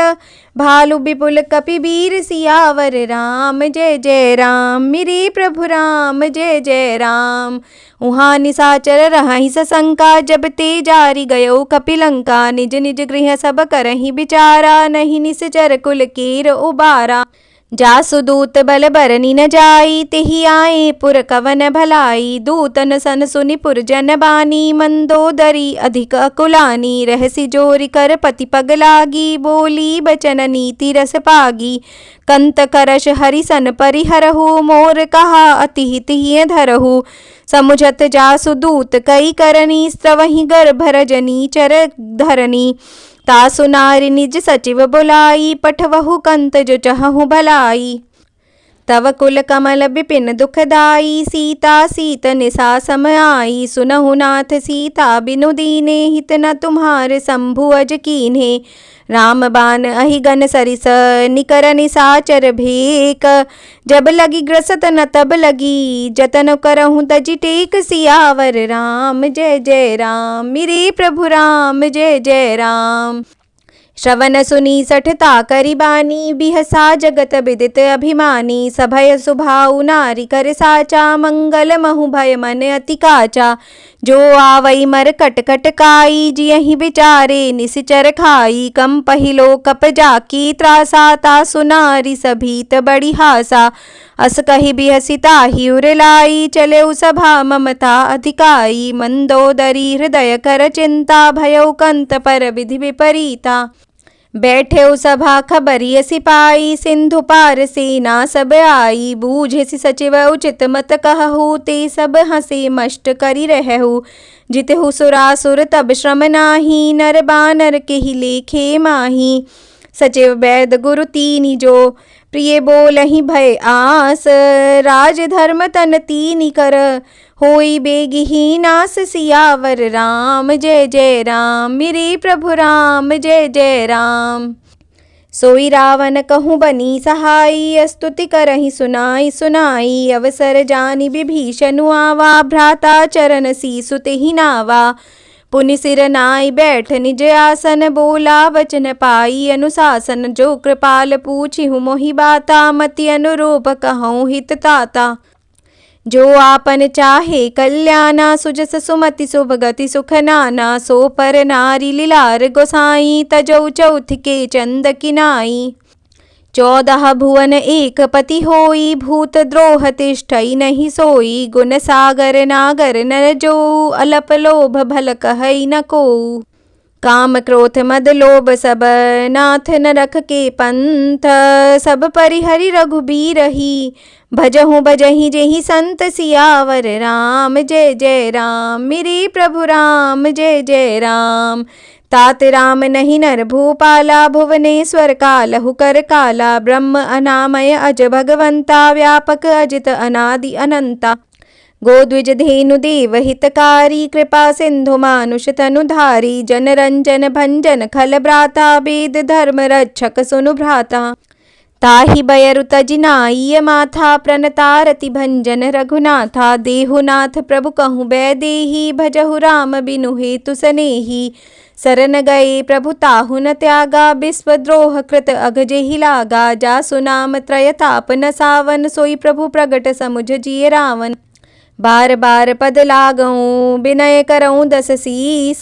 भालु विपुल कपिवीर। सियावर राम, जय जय राम मेरे प्रभु राम, जय जय राम। उहाँ निशाचर रहहि सशंका, जब ते जारि गयो कपिलंका। निज निज गृह सब करहि विचारा, नहीं निश्चर कुल केर उबारा। जासु दूत बल बरनि न जाई, तेहि आए पुर कवन भलाई। दूतन सन सुनि पुर जन बानी, मंदोदरी अधिक अकुलानी। रहसि जोरि कर पति पग लागी, बोली बचन नीति रस पागी। कंत करश हरिसन परिहरहु, मोर कहा अति हित धरहु। समुझत जासु दूत कई करनी, स्त्रवहि गर्भ रजनी चर धरनी। तासु नारि निज सचिव बुलाई, पठवहु कंत जो चहु भलाई। तव कुल कमल विपिन दुखदाई, सीता सीत निशा सम आई। सुनहु नाथ सीता बिनु दीने, हित न तुम्हार शंभु अज कीन्हे। राम बाण अहिगन सरिस, निकर निशाचर भेक। जब लगी ग्रसत न तब लगी, जतन करहु तजि टेक। सियावर राम, जय जय राम मेरे प्रभु राम, जय जय राम। श्रवण सुनी सठता करी बानी, बिहसा जगत विदित अभिमानी। सभय सुभाउ नारी कर साचा, मंगल महु भय मन अति काचा। जो आवई मर कट कट काई, जियहि विचारे निसिचर खाई। कम पहिलो कप जाकी त्रासा, तासु नारी सभीत बड़ी हासा। अस कही बिहसी ताहि उर लाई, चले सभा ममता अधिकाई। मंदोदरी हृदय कर चिंता, भयउ कंत पर विधि विपरीता। बैठे सभा खबरिय सिपाई, सिंधु पार सेना सब आई। बूझि सचिव उचित मत कहु, ते सब हंसे मष्ट करी रहु। जितहु सुरासुर तब श्रम नाही, नर बानर केहि लेखे माही। सचिव वैद गुरु तीनि जो, प्रिय बोलहि भय आस। राज धर्म तन तीनि कर, होई बेगिही नास। सियावर राम जय जय राम, मेरे प्रभु राम जय जय राम। सोई रावण कहूँ बनी सहाई, स्तुति करहि सुनाई सुनाई। अवसर जानि विभीषण आवा, भ्राता चरण सीसु तेहि नावा। पुनि सिर नाई बैठ निज आसन, बोला वचन पाई अनुशासन। जो कृपाल पूछिहु मोहि बाता, मति अनुरूप कहूँ हित ताता। जो आपन चाहे कल्याणा, सुजस सुमति शुभ गति सुख नाना। सो पर नारी लीलार गोसाई, तजौ चौथ के चंद किनाई। 14 भुवन एक पति होई, भूत द्रोह तिष्ठई नहीं सोई। गुण सागर नागर नर जो, अलप लोभ भल कहई न कोऊ। काम क्रोध मद लोभ सब, नाथ न रख के पंथ। सब परिहरि रघुबीरहि, भजहु बजहि जेहि संत। सियावर राम जय जय राम, मेरे प्रभु राम जय जय राम। तात राम नहीं नर भूपाला, भुवनेश्वर कालहु कर काला। ब्रह्म अनामय अज भगवंता, व्यापक अजित अनादि अनंता। गोद्विज धेनु देव हितकारी, कृपा सिंधु मानुष तनुधारी। जन रंजन भंजन खल भ्राता, वेद धर्म रक्षक सुनु भ्राता। ताहि बयरु तजिनाई माथा, प्रणतारति भंजन रघुनाथा। देहुनाथ प्रभु कहूँ बैदेही, भजहु राम बिनु हेतु सनेही। शरण गए प्रभु ताहु न त्यागा, विश्वद्रोह कृत अघ जेहि लागा। जासु नाम त्रय ताप न सावन, सोई प्रभु प्रगट समुझ जिय रावण। बार बार पद लागऊं, विनय करऊं 10 शीस।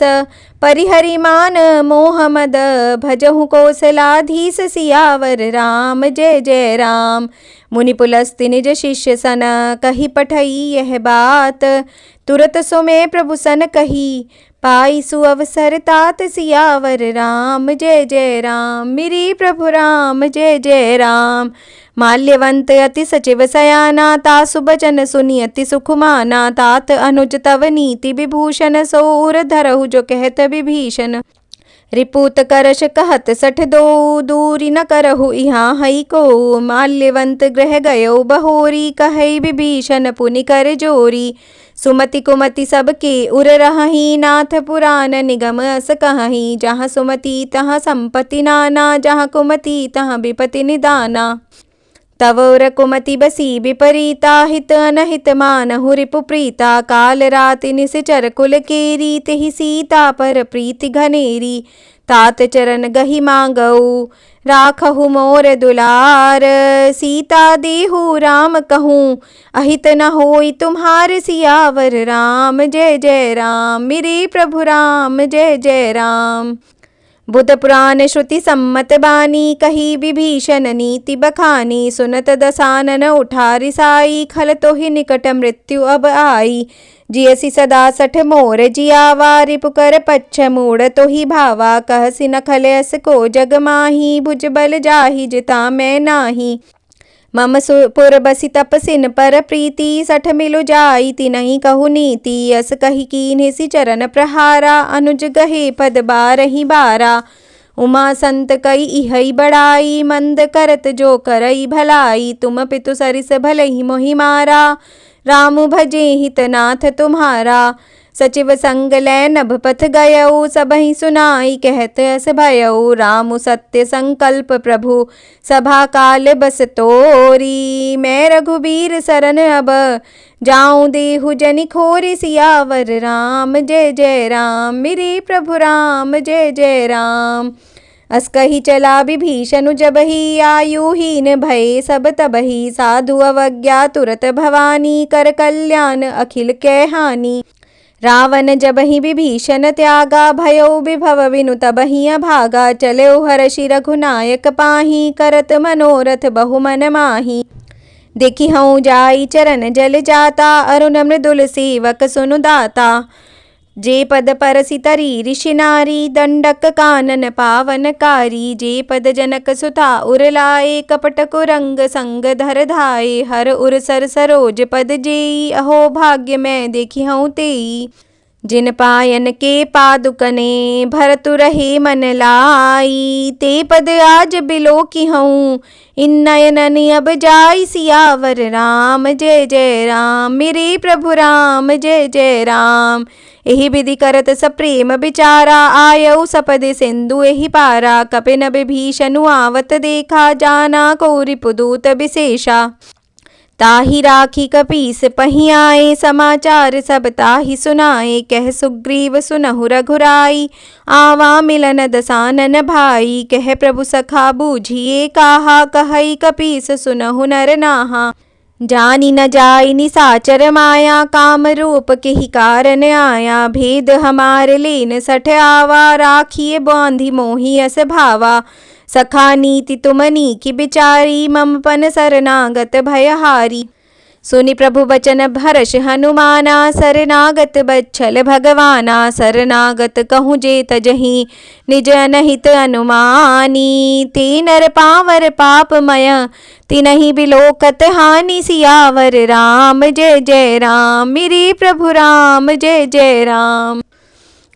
परिहरि मान मोह मद, भजहु कौशलाधीश। सियावर राम जय जय राम। मुनि पुलस्त्य निज शिष्य सन, कही पठई यह बात। तुरत सुमे प्रभु सन कही, पाई सुअवसर तात। सियावर राम जय जय राम, मेरे प्रभु राम जय जय राम। माल्यवंत अति सचिव सयाना, तासु बचन सुनि अति सुख माना। तात अनुज तव नीति विभूषण, सो उर धरहु जो कहत विभीषण। रिपुत करश कहत 62, दूरी न करहु इहाँ हई को। माल्यवंत ग्रह गयो बहोरी, कहई विभीषण पुनि कर जोरी। सुमति कुमति सबके उर रहहि, नाथ पुराण निगम अस कहहि। जहाँ सुमति तहाँ संपत्ति नाना, जहाँ कुमति तहाँ विपति निदाना। तव उर कुमति बसी विपरीता, हित अनहित मानहु रिपु प्रीता। काल राति निशिचर कुल केरी, तेहि सीता पर प्रीति घनेरी। तात चरण गहि मांगऊ, राखहु मोर दुलार। सीता देहु राम कहूँ, अहित न होई तुम्हार। सियावर राम जय जय राम, मेरे प्रभु राम जय जय राम। बुध पुराण श्रुति सम्मत बानी, कही विभीषण नीति बखानी। सुनत दसानन उठा रिसाई, खल तोहि निकट मृत्यु अब आई। जियसि सदा 60 मोर जियावा, रिपुकर पच्छ मूढ़ तोहि भावा। कहसि न खलयस को जग माही, भुज बल जाहि जिता मैं नाही। मम सुपुर बसि तपसिन पर प्रीति, 60 मिलु जाई तिनहि कहु नीति। अस कहि कीन्हि चरण प्रहारा, अनुज गहे पद 12 बारा। उमा संत कई इहई बड़ाई, मंद करत जो करई भलाई। तुम पितु सरिस भलहि मोहि मारा, राम भजे हितनाथ तुम्हारा। सचिव संग लै नभ पथ गयऊ, सबहि सुनाई कहत अस भयऊ। राम सत्य संकल्प प्रभु, सभा काल बस तोरी। मैं रघुबीर सरन अब, जाऊं देहु जनि खोरी। सियावर राम जय जय राम, मेरे प्रभु राम जय जय राम। अस कही चला विभीषण जबहि, आयुहीन भये सब तबहि। साधु अवज्ञा तुरत भवानी, कर कल्याण अखिल कै हानि। रावण जबहि विभीषण त्यागा, भयो विभव विनु तबहि अभागा। चलो हर्षि रघुनायक पाहि, करत मनोरथ बहु मन माहि। देखि हऊँ जाई चरण जल जाता, अरुण मृदुल सेवक सुनु दाता। जे पद परसि तरी ऋषि नारी, दंडक कानन पावनकारी। जे पद जनक सुता उर लाए, कपट कुरंग संग धर धाये। हर उर सर सरोज पद जेई, अहो भाग्य मैं देखि हऊँ तेई। जिन पायन के पादुकने, भरतु रहे मन लाई। ते पद आज बिलो की हूँ, इन नयनन अब जाई सियावर राम। जय जय राम मेरे प्रभु राम, जय जय राम। एहि विधि करत सप्रेम विचारा, आयऊ सपदे सिंधु एहि पारा। कपिन विभीषणु आवत देखा, जाना को रिपुदूत विशेषा। ताहि राखी कपीस पहि आए, समाचार सब ताहि सुनाए। कह सुग्रीव सुनहु रघुराई, आवा मिलन दसानन भाई। कह प्रभु सखा बूझिए काहा, कहई कपीस सुनहु नर नाहा। जानी न जाई निसाचर माया, काम रूप के ही कारण आया। भेद हमार लेन सठ आवा, राखिए बांधी मोहि अस भावा। सखा नीति तुम नीकी बिचारी, मम पन शरणागत भयहारी। सुनि प्रभु बचन भरष हनुमाना, शरणागत बच्छल भगवाना। शरणागत कहूँ जे तजहि, निज अनहित अनुमानी। ते नर पावर पापमय, तिनहि बिलोकत हानि। सियावर राम जय जय राम मेरे प्रभु राम, जय जय राम।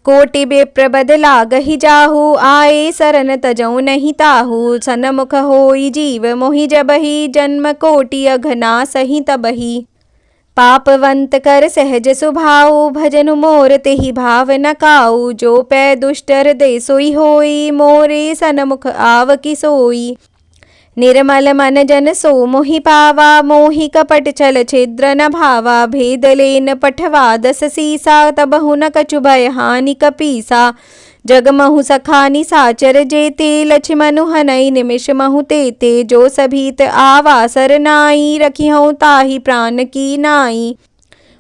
कोटि विप्र बद लागहि जाहु, आए शरण तजौ नहीं ताहू। सन्मुख होई जीव मोहि जबहि, जन्म कोटि अघनासहि तबहि। पापवंत कर सहज सुभाऊ, भजनु मोर तेहि भाव न काऊ। जो पै दुष्ट हृदय सोई होई, मोरे सन्मुख आव की सोई। निर्मल मन जन सो मोहि पावा, मोहि कपट छल छिद्र न भावा। भेद लेन पठवा दस सीसा, तबहु न कछु भय हानि कपीसा। जग महु सखा निसाचर जेते, लक्ष्मणु हनई निमिष महु तेते। जो सभीत आवा सरनाई, रखिहउँ ताहि प्राण की नाई।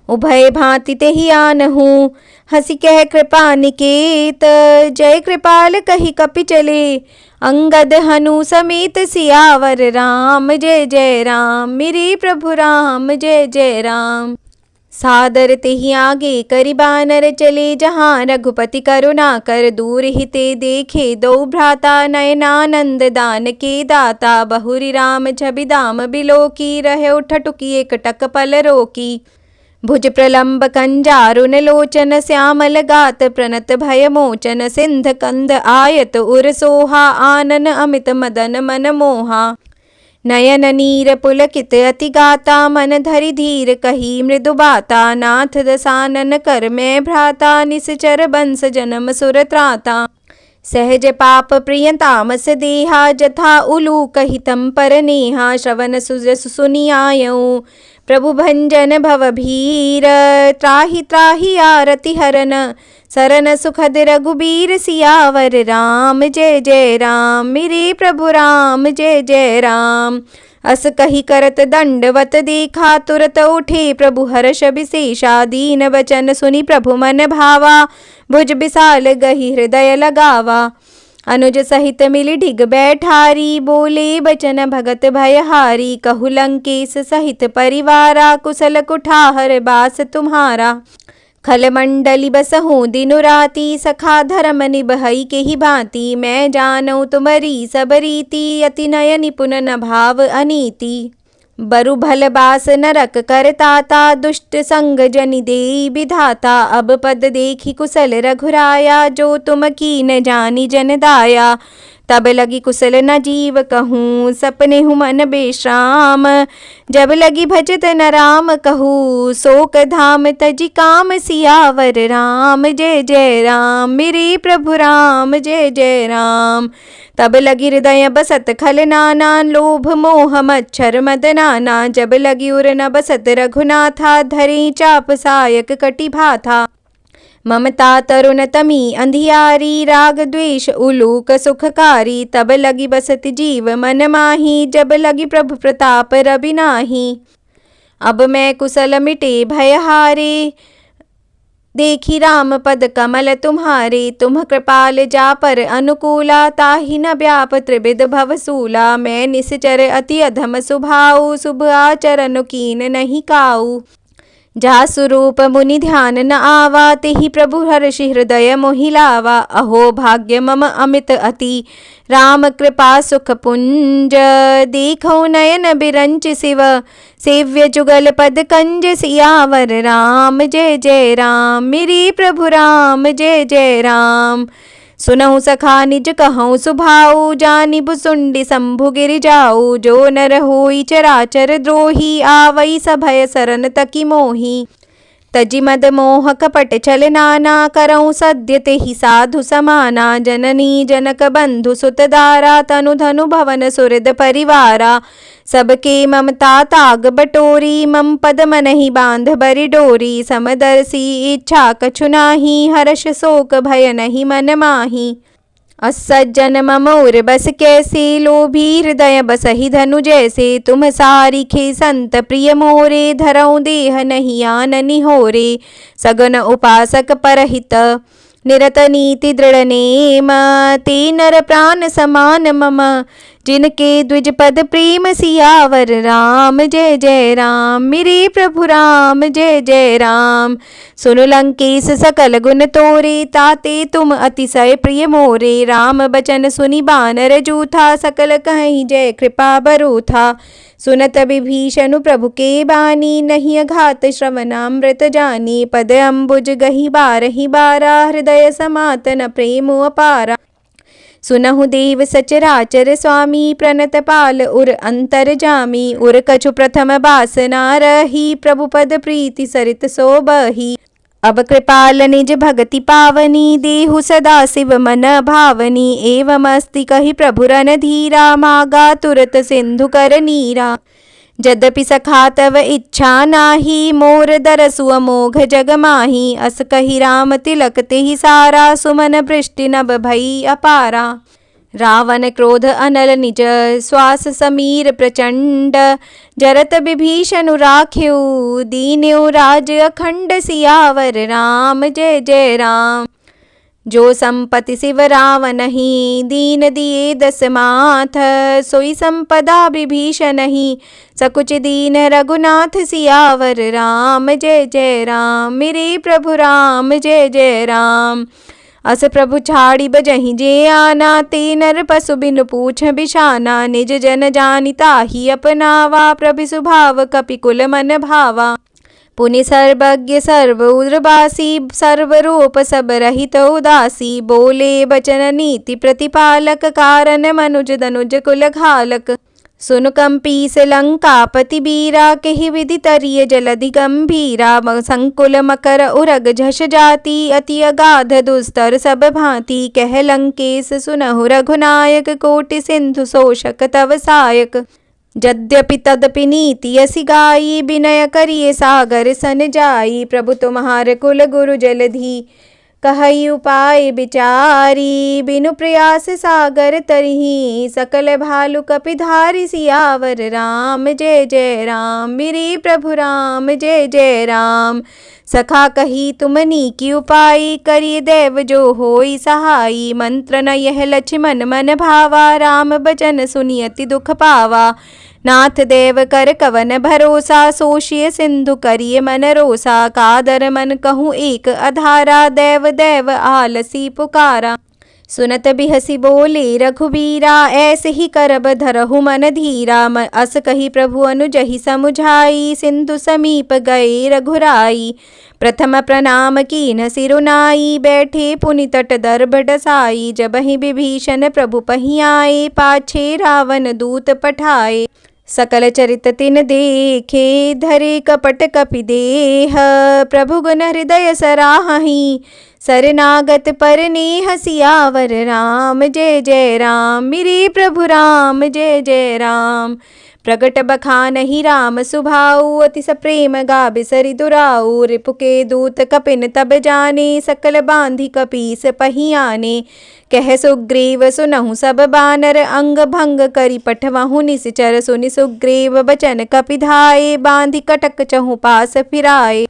उभय भांति तेहि आनहु, हंसी कह कृपा निकेत। जय कृपाल कहि कपि चले, अंगद हनु समेत। सियावर राम जय जय राम मेरे प्रभु राम, जय जय राम। सादर तेहि आगे करि बानर चले, जहाँ रघुपति करुणा कर दूर हिते देखे। दो भ्राता नयनानंद दान के दाता, बहुरी राम छवि दाम बिलोकी। रहे उठटुकी एक टक पल रोकी। भुज प्रलंब कंजारुन लोचन, श्यामल गात प्रणत भय मोचन। सिंध कंद आयत उर सोहा, आनन अमित मदन मन मोहा। नयन नीर पुलकित अति गाता, मन धरि धीर कही मृदु बाता। नाथ दसानन कर मैं भ्राता, निश्चर बंस जन्म सुर त्राता। सहज पाप प्रिय तामस देहा, जथा उलू कही तम पर नेहा। श्रवण सुजस सुनि आयऊँ, प्रभु भंजन भव भीर। त्राहि त्राहि आरति हरन, सरन सुखद रघुबीर। सियावर राम जय जय राम मेरे प्रभु राम, जय जय राम। अस कही करत दंडवत देखा, तुरत उठे प्रभु हर्ष विशेषा। दीन वचन सुनि प्रभु मन भावा, भुज विशाल गहि हृदय लगावा। अनुज सहित मिली ढिग बैठारी, बोले बचन भगत भयहारी। कहु लंकेश सहित परिवारा, कुशल कुठार बास तुम्हारा। खल मंडली बसहु दिनु राति, सखा धर्म निबहई के ही भांति। मैं जानऊ तुमरी सब रीति, अति नय निपुण न भाव अनीति। बरु भल बास नरक करताता, दुष्ट संग जनि देई विधाता। अब पद देखी कुशल रघुराया, जो तुम कीन जानी जन दाया। तब लगी कुशल न जीव कहूँ, सपने हूँ मन बेश्राम। जब लगी भजत न राम कहूँ, शोक धाम तजि काम। सियावर राम जय जय राम मेरे प्रभु राम, जय जय राम। तब लगी हृदय बसत खल नाना, लोभ मोह मच्छर मद नाना। जब लगी उर न बसत रघुनाथा, धरे चाप सायक कटि भाथा। ममता तरुण तमी अंधियारी, राग द्वेष उलूक सुखकारी। तब लगी बसत जीव मन माही, जब लगी प्रभु प्रताप रवि नाही। अब मैं कुशल मिटे भय हारे, देखी राम पद कमल तुम्हारे। तुम कृपाल जा पर अनुकूला, ताहि न व्याप त्रिविध भवसूला। मैं निश्चर अति अधम सुभाऊ, शुभ आचरण कीन नहीं काऊ। जा स्वरूप मुनि ध्यान न आवा, तेहि प्रभु हर्षि हृदय मोहि लावा। अहो भाग्य मम अमित अति, राम कृपा सुख पुंज। देखो नयन बिरंच शिव, सेव्य जुगल पद कंज। सियावर राम जय जय राम, मेरे प्रभु राम जय जय राम। सुनहु सखा निज कहूँ सुभाऊ, जानि भुसुंडी शंभु गिरि जाऊ। जो नर होई चराचर द्रोही, आवई सभय सरन तकी मोही। तजि मद मोह कपट छल नाना, करऊँ सद्य तेहि साधु समाना। जननी जनक बंधु सुत दारा, तनु धनु भवन सुहृद परिवारा। सबके ममता ताग बटोरी, मम पद मनहि बांध बरि डोरी। समदर्शी इच्छा कछु नाही, हर्ष शोक भय नहीं मन माही। असज्जन मम उर बस कैसे, लोभी हृदय बसहि धनु जैसे। तुम सारिखे संत प्रिय मोरे, धरऊँ देह नहीं आननि होरे। सगुन उपासक परहित, निरत नीति दृढ़ नेम। ते नर प्राण समान मम, जिनके द्विज पद प्रेम। सियावर राम जय जय राम, मेरे प्रभु राम जय जय राम। सुनु लंकेश सकल गुण तोरे, ताते तुम अतिशय प्रिय मोरे। राम बचन सुनि बानर जूथा, सकल कहीं जय कृपा बरूथा। सुनत विभीषण प्रभु के बानी, नहीं अघात श्रवणामृत जानी। पद अम्बुज गहि बारहि बारा, हृदय समातन प्रेम अपारा। सुनहु देव सचराचर स्वामी, प्रणत पाल उर अंतर जामी। उर कछु प्रथम बासना रही, प्रभु पद प्रीति सरित सो बही। अब कृपाल निज भगति पावनी, देहु सदा शिव मन भावनी। एवमस्ति कहि प्रभु रणधीरा, मागा तुरत सिंधु कर नीरा। यद्यपि सखा तव इच्छा नाही, मोर दरसु अमोघ जग माही। अस कहि राम तिलक तेहि सारा, सुमन वृष्टि नभ भई अपारा। रावण क्रोध अनल निज श्वास, समीर प्रचंड। जरत विभीषण राख्यु, दीन्यु राज अखंड। सियावर राम जय जय राम। जो संपति शिव रावनहि, दीन दिए दस माथ। सोई संपदा विभीषणहि, सकुच दीन रघुनाथ। सियावर राम जय जय राम, मेरे प्रभु राम जय जय राम। अस प्रभु छाड़ी बजहि जे आना, ते नर पशु बिनु पूछ बिछाना। निज जन जानि ताहि अपनावा, प्रभु सुभाव कपिकुल मन भावा। पुनि सर्वज्ञ सर्व उर्वासी, सर्वरूप सब रहित उदासी। बोले बचन नीति प्रतिपालक, कारण मनुज दनुज कुल घालक। सुन कंपीस लंकापति बीरा, केहि विधि तरिय जलधि गंभीरा। संकुल मकर उरग झष जाति, अति अगाध दुस्तर सब भांति। कह लंकेश सुनहु रघुनायक, कोटि सिंधु शोषक तव सायक। यद्यपि तदपि नीति यसी गाई, विनय करिए सागर सन जाई। प्रभु तुम्हार कुल गुरु जलधि, कहई उपाय विचारी। बिनु प्रयास सागर तरही, सकल भालु कपिधारी। सियावर राम जय जय राम, मेरे प्रभु राम जय जय राम। सखा कही तुमनी की उपाय, करिए देव जो होई सहाई। मंत्र न यह लक्ष्मण मन भावा, राम बचन सुनि अति दुख पावा। नाथ देव कर कवन भरोसा, सोशिय सिंधु करिए मन रोसा। कादर मन कहूँ एक अधारा, देव देव आलसी पुकारा। सुनत बिहसी बोले रघुबीरा, ऐसे ही करब धरहु मन धीरा। अस कही प्रभु अनुजहि समुझाई, सिंधु समीप गए रघुराई। प्रथम प्रणाम कीन सिरुनाई, बैठे पुनि तट दर्भ डसाई। जबहि विभीषण प्रभु पहि आए, पाछे रावण दूत पठाए। सकल चरित तिन देखे, धरे कपट कपि देह। प्रभु गुण हृदय सराहहि, शरणागत पर नेह। सियावर राम जय जय राम, मेरे प्रभु राम जय जय राम। प्रगट बखानहि राम सुभाऊ, अतिस प्रेम गाबे सरि दुराऊ। रिपुके दूत कपिन तब जाने, सकल बांधि कपीस पहियाने। कह सुग्रीव सुनहु सब बानर, अंग भंग करि पठवहु निश्चर। सुनि सुग्रीव बचन कपिधाए, बांधि कटक चहु पास फिराए।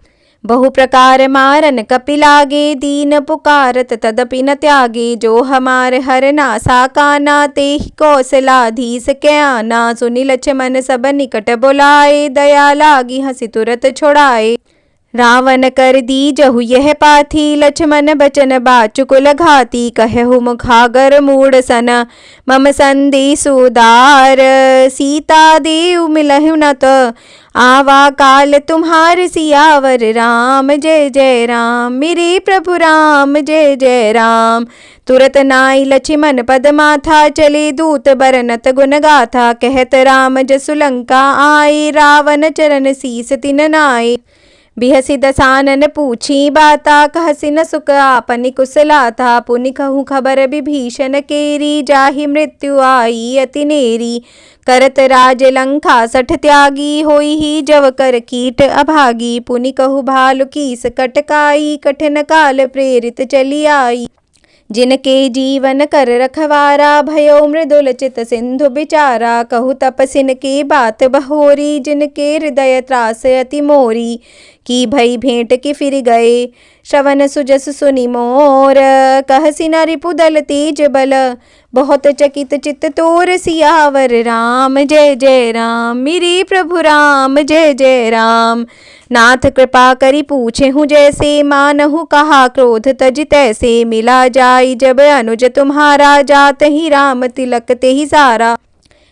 बहु प्रकार मारन कपि लागे, दीन पुकारत तदपि न त्यागे। जो हमार हर नासा काना, तेहि कौशलाधीश के आना। सुनि लक्ष्मण सब निकट बुलाए, दया लागी हंसी तुरत छुड़ाए। रावण कर दीजहु यह पाथी, लक्ष्मण बचन बाचुकुल घाती। कहहु मुखागर मूढ़ सन, मम संदेशु उदार। सीता देव मिलहु न त, आवा काल तुम्हार सियावर राम। जय जय राम मेरे प्रभु राम, जय जय राम। तुरत नाई लक्ष्मण पद माथा, चले दूत बरनत गुण गाथा। कहत राम जसु लंका आए, रावण चरण सीस तिन नाए। बिहसी दसानन पूछी बाता, कहसी न सुख आपनि कुशलाता। पुनि कहूँ खबर विभीषण केरी, जाहि मृत्यु आई अति नेरी। करत राज लंका सठ त्यागी, होई ही जव कर कीट अभागी। पुनि कहु भालु कीस कटकाई, कठिन काल प्रेरित चली आई। जिनके जीवन कर रखवारा, भयो मृदुल चित सिंधु बिचारा। कहु तपसिन के बात बहोरी, जिनके हृदय त्रास अति मोरी। की भई भेंट की फिर गए, श्रवण सुजस सुनि मोर। कहसी न रिपु दल तेज बल, बहुत चकित चित तोर। सियावर राम जय जय राम मेरे प्रभु राम, जय जय राम। नाथ कृपा करि पूछे हूँ जैसे, मानहु कहा क्रोध तज तैसे। मिला जाई जब अनुज तुम्हारा, जात ही राम तिलक ते ही सारा।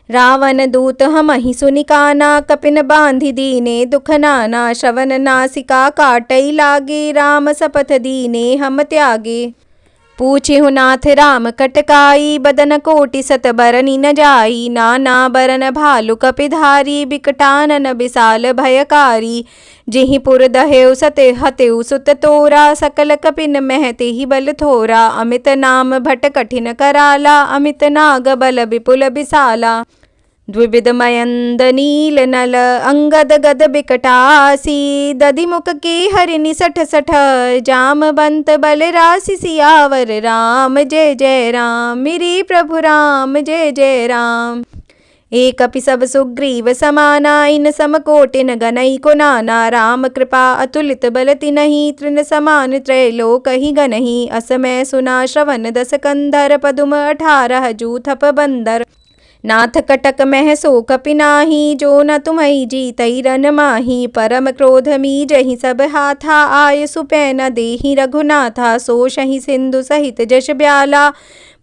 रावण दूत हमहि सुनि काना, कपिन बांधि दीने दुख नाना। श्रवण नासिका काटई लागे, राम सपथ दीने हम त्यागे। पूछिहु नाथ राम कटकाई, बदन कोटि सत बरनि न जाई। नाना बरन भालु कपिधारी, बिकटानन विशाल भयकारी। जिहि पुर दहेउ सते हतेउ सुत तोरा, सकल कपिन महते ही बल थोरा। अमित नाम भट कठिन कराला, अमित नाग बल विपुल विशाला। द्विविध मयंद नील नल, अंगद गद बिकटासी। दधिमुख के हरिनि सठ सठ, जामवंत बल राशि। सियावर राम जय जय राम मेरे प्रभु राम, जय जय राम। एक अपि सब सुग्रीव समाना, इन सम कोटिन गनई को नाना। राम कृपा अतुलित बल तिनहि, तृण समान त्रैलोक ही गनहि। असमय सुना श्रवण दस कंधर, पदुम 18 जू थप बंदर। नाथ कटक मह सो कपि नाही, जो न तुम्हि जीतई रन माही। परम क्रोध मी जहि सब हाथा, आय सुपै न देहि रघुनाथा। सो शहि सिंधु सहित जश ब्याला,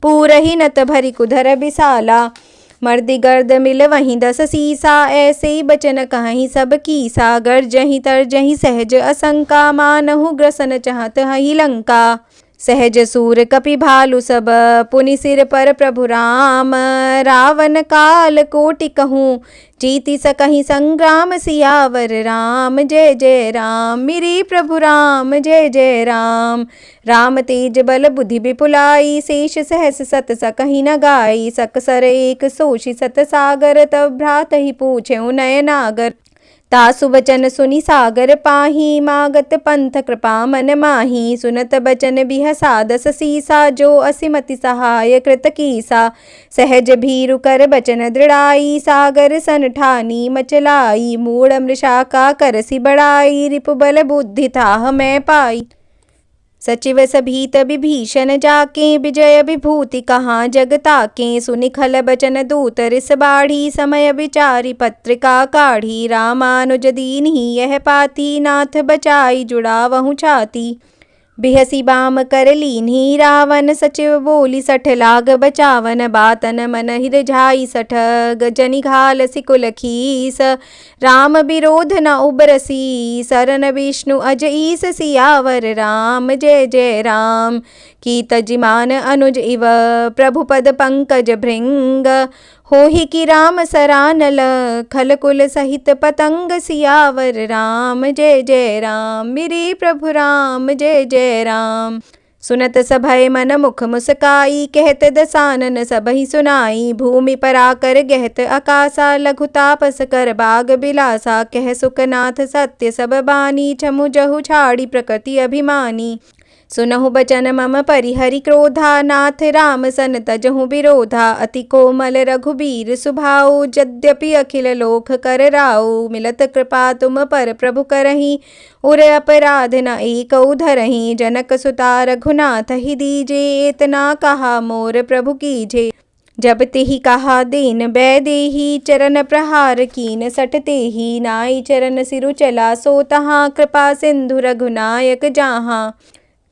पूरहि नत भरि कुधर बिसाला। मर्दि गर्द मिल वहीं 10 सीसा, ऐसे बचन कहीं सब कीसा। गर्जहि तरजहि सहज असंका, मानहु ग्रसन चाहत हई लंका। सहज सूर कपि भालु सब, पुनि सिर पर प्रभु राम। रावण काल कोटि कहूँ, जीति सकहि संग्राम। सियावर राम जय जय राम मेरे प्रभु राम, जय जय राम। राम तेज बल बुद्धि विपुलाई, शेष सहस सत सकहि न गाई। सकसर एक सोषि सत सागर, तब भ्रात ही पूछे नयनागर। तासु बचन सुनि सागर पाही, मागत पंथ कृपा मन माही। सुनत बचन बिहसा 10 सीसा, जो असिमति सहाय कृत कीसा। सहज भीरु कर बचन दृढ़ाई, सागर सन ठानी मचलाई। मूढ़ मृषा का करसी बढ़ाई, रिपु बल बुद्धि थाह मैं पाई। सचिव सभीत विभीषण जाके, विजय विभूति कहाँ जग ताके। सुनि खल बचन दूत रिस बाढ़ी, समय विचारी पत्रिका काढ़ी। रामानुज दीन्हि यह पाती, नाथ बचाई जुड़ावहु छाती। बिहसी बाम कर लीन्हि रावण, सचिव बोली सठ लाग बचावन। बातन मन हिरझाई सठ, गजनि घाल सिकुल खीस। राम विरोध न उबरसी, सरन विष्णु अज ईस। सियावर राम जय जय राम की तजिमान अनुज इव, प्रभु पद पंकज भृंग। होहि की राम सरानल, खलकुल सहित पतंग। सियावर राम जय जय राम मेरे प्रभु राम, जय जय राम। सुनत सभय मन मुख मुस्काई, कहत दसानन सबहि सुनाई। भूमि पर आकर गहत आकाशा, लघु तापस कर बाग बिलासा। कह सुखनाथ सत्य सब बानी, छमु जहु छाड़ी प्रकृति अभिमानी। सुनहु बचन मम परिहरि क्रोधा, नाथ राम सन तजहु विरोधा। अति कोमल रघुबीर सुभाऊ, यद्यपि अखिल लोक कर राऊ। मिलत कृपा तुम पर प्रभु करही, उर अपराध न एकौ धरही। जनक सुता रघुनाथ ही दीजे, इतना कहा मोर प्रभु कीजे। जब तेहि कहा दीन बैदेही, चरण प्रहार कीन सटतेहि। नाई चरण सिरु चला सो तहाँ, कृपा सिंधु रघुनायक जाहाँ।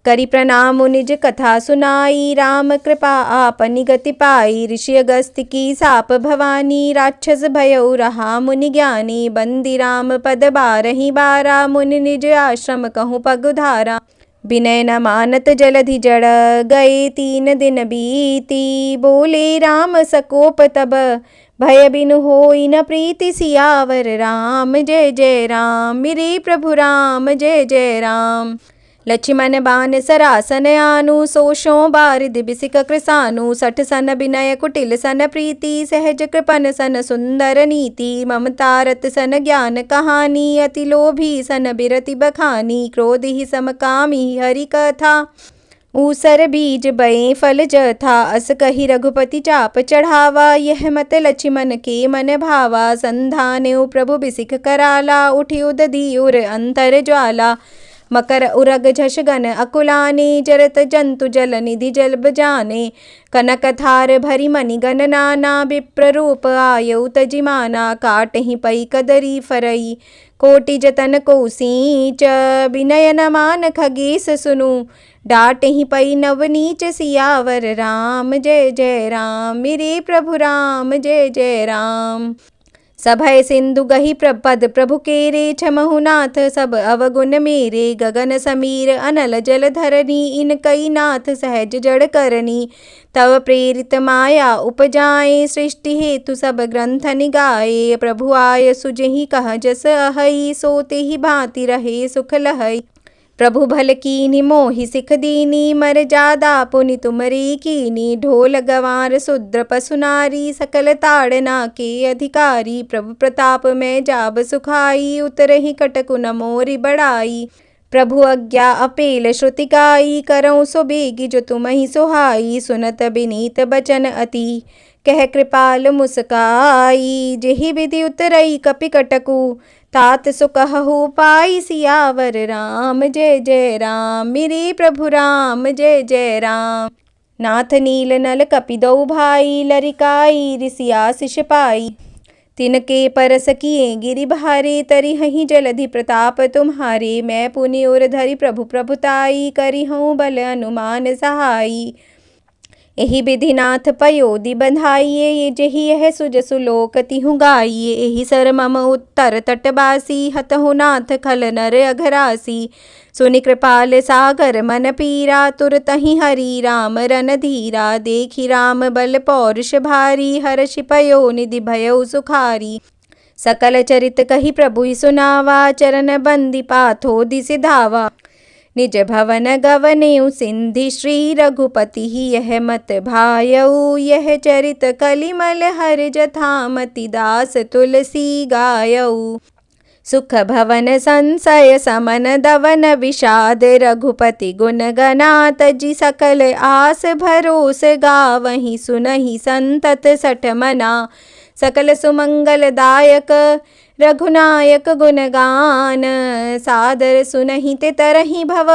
करि प्रणाम निज कथा सुनाई, राम कृपा आपनि गति पाई। ऋषि अगस्त्य की साप भवानी, राक्षस भयउ रहा मुनि ज्ञानी। बंदी राम पद बारहि बारा, मुनि निज आश्रम कहूँ पगुधारा। विनय न मानत जलधि जड़, गए 3 दिन बीती। बोले राम सकोप तब, भय बिनु होई न प्रीति। सियावर राम जय जय राम, मेरे प्रभु राम जय जय राम। लक्ष्मण बान सरासन आनु, सोशों बारिधि बिसिक कृसानु। 60 सन विनय कुटिल सन प्रीति, सहज कृपन सन सुंदर नीति। ममतारत सन ज्ञान कहानी, अति लोभी सन बिरति बखानी। क्रोध ही समकामी हरि कथा, ऊसर बीज बये फल जथा। अस कही रघुपति चाप चढ़ावा, यह मत लक्ष्मण के मन भावा। संधान्यु प्रभु बिसिक कराला, उठि उदधि उर अंतर ज्वाला। मकर उरग झष गन अकुलाने, जरत जंतु जल निधि जल बजाने। कनक थार भरी मणि गण नाना, विप्र रूप आयउ तजिमाना। काटहि पई कदरी फरई, कोटि जतन को सींच। विनय न मान खगेश सुनु, डाटहि पई नवनीच। सियावर राम जय जय राम, मेरे प्रभु राम जय जय राम। सभय सिंधु गही पद प्रभु केरे, छमहु नाथ सब अवगुण मेरे। गगन समीर अनल जल धरनी, इन कई नाथ सहज जड़ करनी। तव प्रेरित माया उपजाए, सृष्टि हेतु सब ग्रंथ निगाए। प्रभु आय सुजहि कह जस अहई, सोते ही भांति रहे सुख लहई। प्रभु भल कीन्हि मोहि सिख दीनी, मर जादा पुनि तुमरी कीनी। ढोल गंवार शूद्र पशु नारी, सकल ताड़ना के अधिकारी। प्रभु प्रताप में जाब सुखाई, उतरहि कटकु न मोरि बड़ाई। प्रभु आज्ञा अपेल श्रुति गाई, करऊँ सो बेगी जो तुमहि सोहाई। सुनत बिनीत बचन अति, कह कृपाल मुस्काई। जेहि विधि उतरई कपि कटकु, तात सो कहु पाई। सियावर राम जय जय राम, मेरे प्रभु राम जय जय राम। नाथ नील नल कपि दौ भाई, लरिकाई ऋषिया शिष पाई। तिनके परस किए गिरि भारे, तरिहहि जलधि प्रताप तुम्हारे। मैं पुनि उर धरि प्रभु प्रभुताई, करिहउँ बल अनुमान सहाई। एहि विधि नाथ पयोधि बंधाइए, ये जेहि यह सुजसु लोक तिहु गाइए। एहि सर मम उत्तर तटबासी, हतहु नाथ खल नर अघरासी। सुनि कृपाल सागर मन पीरा, तुरतहि हरि राम रन धीरा। देखि राम बल पौरुष भारी, हर्षि पयो निधि भयउ सुखारी। सकल चरित कहि प्रभु सुनावा, चरण बंदी पाथो दिसि धावा। निज भवन गवनेउ सिंधि, श्री रघुपति यह मत भायउ। यह चरित कलिमल हर जथामति, दास तुलसी गायउ। सुख भवन संशय समन दवन, विषाद रघुपति गुण गना। तजि सकल आस भरोस गावहि, सुनहि संतत सठ मना। सकल सुमंगल दायक रघुनायक गुणगान, सादर सुनहि ते तरहि भव।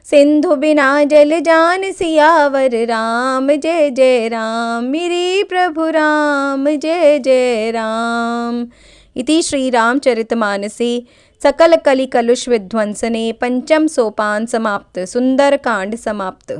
सिंधु बिना जल जान, सियावर राम जय जय राम, मेरे प्रभु राम जय जय राम। इति श्री रामचरितमानसे सकल कलि कलुष विध्वंसने पंचम सोपान समाप्त। सुंदर कांड समाप्त।